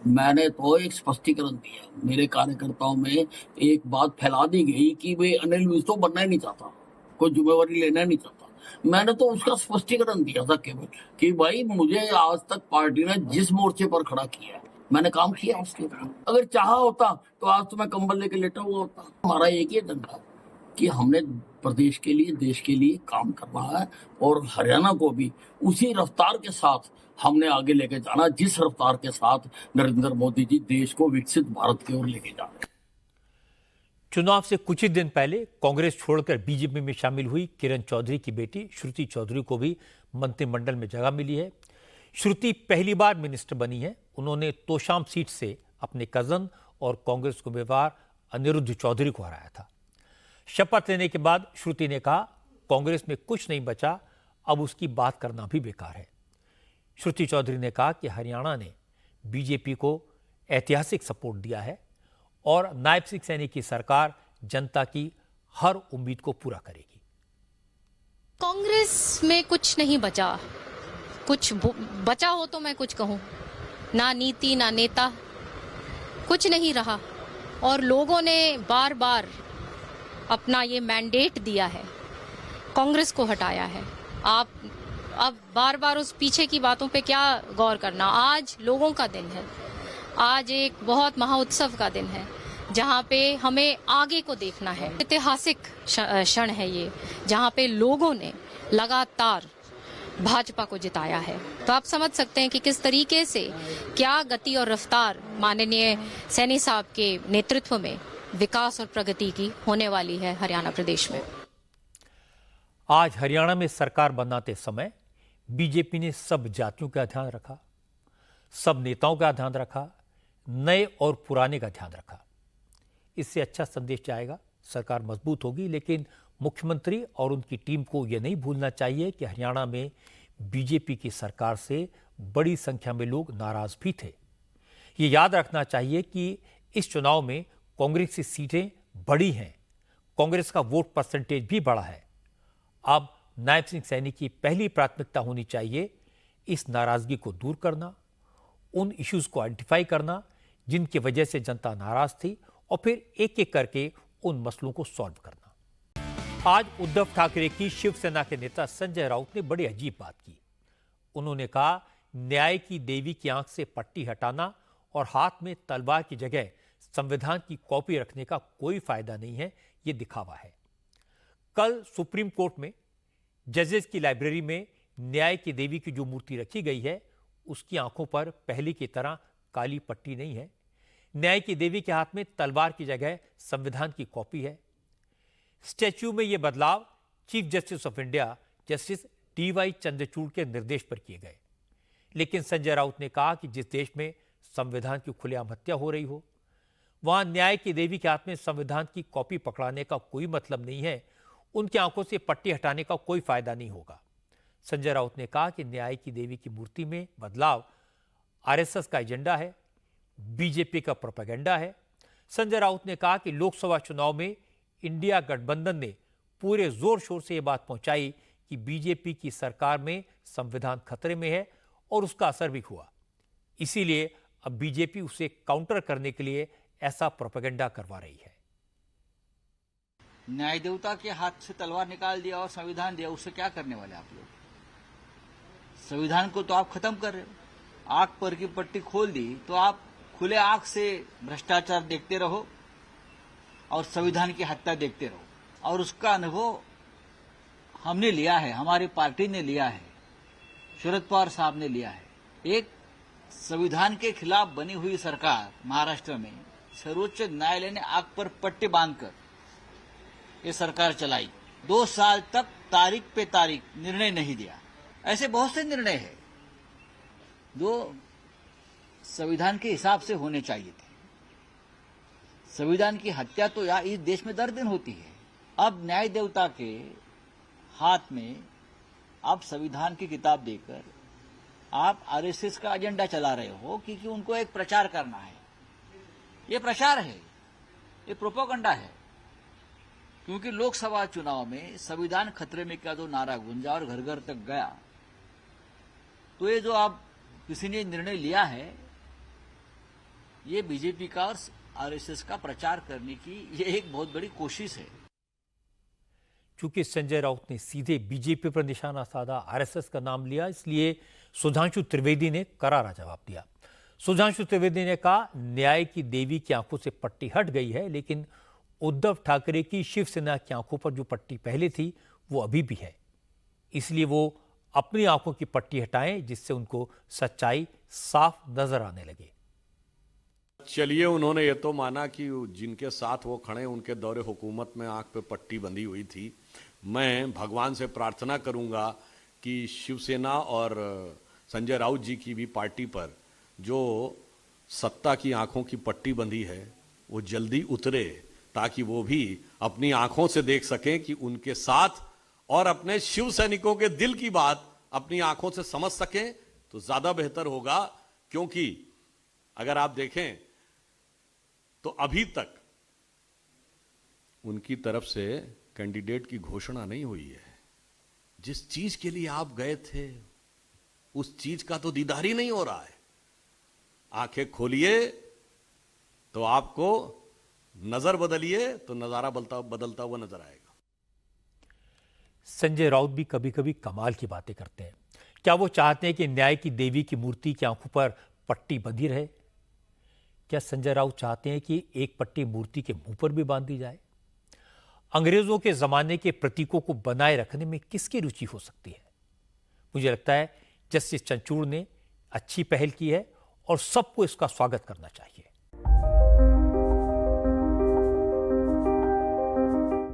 मैंने तो एक स्पष्टीकरण दिया। मेरे कार्यकर्ताओं में एक बात फैला दी गई कि वे अनिल विज तो बनना ही नहीं चाहता, कोई जिम्मेवारी लेना नहीं चाहता। मैंने तो उसका स्पष्टीकरण दिया था केवल कि भाई मुझे आज तक पार्टी ने जिस मोर्चे पर खड़ा किया है मैंने काम किया उसके ऊपर। अगर चाहा होता तो आज तो मैं कंबल लेके लेटा हुआ होता। हमारा एक ही एजेंडा कि हमने प्रदेश के लिए देश के लिए काम करना है और हरियाणा को भी उसी रफ्तार के साथ हमने आगे लेके जाना जिस रफ्तार के साथ नरेंद्र मोदी जी देश को विकसित भारत की ओर लेके जा रहे हैं। चुनाव से कुछ ही दिन पहले कांग्रेस छोड़कर बीजेपी में शामिल हुई किरण चौधरी की बेटी श्रुति चौधरी को भी मंत्रिमंडल में जगह मिली है। श्रुति पहली बार मिनिस्टर बनी है। उन्होंने तोशाम सीट से अपने कजन और कांग्रेस उम्मीदवार अनिरुद्ध चौधरी को हराया था। शपथ लेने के बाद श्रुति ने कहा कांग्रेस में कुछ नहीं बचा, अब उसकी बात करना भी बेकार है। श्रुति चौधरी ने कहा कि हरियाणा ने बीजेपी को ऐतिहासिक सपोर्ट दिया है और नायब सिंह सैनी की सरकार जनता की हर उम्मीद को पूरा करेगी। कांग्रेस में कुछ नहीं बचा, कुछ बचा हो तो मैं कुछ कहूं, ना नीति ना नेता, कुछ नहीं रहा। और लोगों ने बार बार अपना ये मैंडेट दिया है, कांग्रेस को हटाया है। आप अब बार बार उस पीछे की बातों पे क्या गौर करना। आज लोगों का दिन है, आज एक बहुत महाउत्सव का दिन है जहाँ पे हमें आगे को देखना है। ऐतिहासिक क्षण है ये जहाँ पे लोगों ने लगातार भाजपा को जिताया है। तो आप समझ सकते हैं कि किस तरीके से क्या गति और रफ्तार माननीय सैनी साहब के नेतृत्व में विकास और प्रगति की होने वाली है हरियाणा प्रदेश में। आज हरियाणा में सरकार बनाते समय बीजेपी ने सब जातियों का ध्यान रखा, सब नेताओं का ध्यान रखा, नए और पुराने का ध्यान रखा। इससे अच्छा संदेश जाएगा, सरकार मजबूत होगी। लेकिन मुख्यमंत्री और उनकी टीम को यह नहीं भूलना चाहिए कि हरियाणा में बीजेपी की सरकार से बड़ी संख्या में लोग नाराज भी थे। ये याद रखना चाहिए कि इस चुनाव में कांग्रेस की सीटें बड़ी हैं, कांग्रेस का वोट परसेंटेज भी बड़ा है। अब नायब सिंह सैनी की पहली प्राथमिकता होनी चाहिए इस नाराजगी को दूर करना, उन इश्यूज को आइडेंटिफाई करना जिनकी वजह से जनता नाराज थी और फिर एक एक करके उन मसलों को सॉल्व करना। आज उद्धव ठाकरे की शिवसेना के नेता संजय राउत ने बड़ी अजीब बात की। उन्होंने कहा न्याय की देवी की आंख से पट्टी हटाना और हाथ में तलवार की जगह संविधान की कॉपी रखने का कोई फायदा नहीं है, ये दिखावा है। कल सुप्रीम कोर्ट में जजेस की लाइब्रेरी में न्याय की देवी की जो मूर्ति रखी गई है उसकी आंखों पर पहले की तरह काली पट्टी नहीं है। न्याय की देवी के हाथ में तलवार की जगह संविधान की कॉपी है। स्टैच्यू में यह बदलाव chief justice of India justice D.Y.. Chandrachud के निर्देश पर किए गए। लेकिन संजय राउत ने कहा कि जिस देश में संविधान की खुलेआम हत्या हो रही हो वहां न्याय की देवी के हाथ में संविधान की कॉपी पकड़ाने का कोई मतलब नहीं है, उनकी आंखों से पट्टी हटाने का कोई फायदा नहीं होगा। संजय राउत ने कहा कि न्याय की देवी की मूर्ति में बदलाव आरएसएस का एजेंडा है, बीजेपी का प्रोपेगेंडा है। संजय राउत ने कहा कि लोकसभा चुनाव में इंडिया गठबंधन ने पूरे जोर शोर से यह बात पहुंचाई कि बीजेपी की सरकार में संविधान खतरे में है और उसका असर भी हुआ। इसीलिए अब बीजेपी उसे काउंटर करने के लिए ऐसा प्रोपेगेंडा करवा रही है। न्याय देवता के हाथ से तलवार निकाल दिया और संविधान दिया, उससे क्या करने वाले आप लोग? संविधान को तो आप खत्म कर रहे हो। आंख पर की पट्टी खोल दी तो आप खुले आंख से भ्रष्टाचार देखते रहो और संविधान की हत्या देखते रहो। और उसका अनुभव हमने लिया है, हमारी पार्टी ने लिया है, शरद पवार साहब ने लिया है। एक संविधान के खिलाफ बनी हुई सरकार महाराष्ट्र में सर्वोच्च न्यायालय ने आंख पर पट्टी बांधकर ये सरकार चलाई। 2 साल तक तारीख पे तारीख निर्णय नहीं दिया। ऐसे बहुत से निर्णय हैं जो संविधान के हिसाब से होने चाहिए थे। संविधान की हत्या तो यहाँ इस देश में दर दिन होती है। अब न्याय देवता के हाथ में आप संविधान की किताब देकर आप आरएसएस का एजेंडा चला रहे हो, क्योंकि उनको एक प्रचार करना है। ये प्रचार है, ये प्रोपेगेंडा है। क्योंकि लोकसभा चुनाव में संविधान खतरे में का जो नारा गूंजा और घर घर तक गया, तो ये जो आप किसी ने निर्णय लिया है, ये बीजेपी का और आरएसएस का प्रचार करने की ये एक बहुत बड़ी कोशिश है। चूंकि संजय राउत ने सीधे बीजेपी पर निशाना साधा, आरएसएस का नाम लिया, इसलिए सुधांशु त्रिवेदी ने करारा जवाब दिया। सुधांशु त्रिवेदी ने कहा, न्याय की देवी की आंखों से पट्टी हट गई है, लेकिन उद्धव ठाकरे की शिवसेना की आंखों पर जो पट्टी पहले थी वो अभी भी है। इसलिए वो अपनी आंखों की पट्टी हटाएं, जिससे उनको सच्चाई साफ नजर आने लगे। चलिए, उन्होंने ये तो माना कि जिनके साथ वो खड़े उनके दौरे हुकूमत में आंख पे पट्टी बंधी हुई थी। मैं भगवान से प्रार्थना करूंगा कि शिवसेना और संजय राउत जी की भी पार्टी पर जो सत्ता की आंखों की पट्टी बंधी है वो जल्दी उतरे, ताकि वो भी अपनी आंखों से देख सकें कि उनके साथ, और अपने शिव सैनिकों के दिल की बात अपनी आंखों से समझ सकें तो ज्यादा बेहतर होगा। क्योंकि अगर आप देखें तो अभी तक उनकी तरफ से कैंडिडेट की घोषणा नहीं हुई है। जिस चीज के लिए आप गए थे उस चीज का तो दीदार ही नहीं हो रहा है। आंखें खोलिए तो आपको नजर बदलिए तो नजारा बदलता हुआ नजर आएगा। संजय राउत भी कभी कभी कमाल की बातें करते हैं। क्या वो चाहते हैं कि न्याय की देवी की मूर्ति की आंखों पर पट्टी बंधी रहे? क्या संजय राउत चाहते हैं कि एक पट्टी मूर्ति के मुंह पर भी बांध दी जाए? अंग्रेजों के जमाने के प्रतीकों को बनाए रखने में किसकी रुचि हो सकती है? मुझे लगता है जस्टिस चंद्रचूड़ ने अच्छी पहल की है और सबको इसका स्वागत करना चाहिए।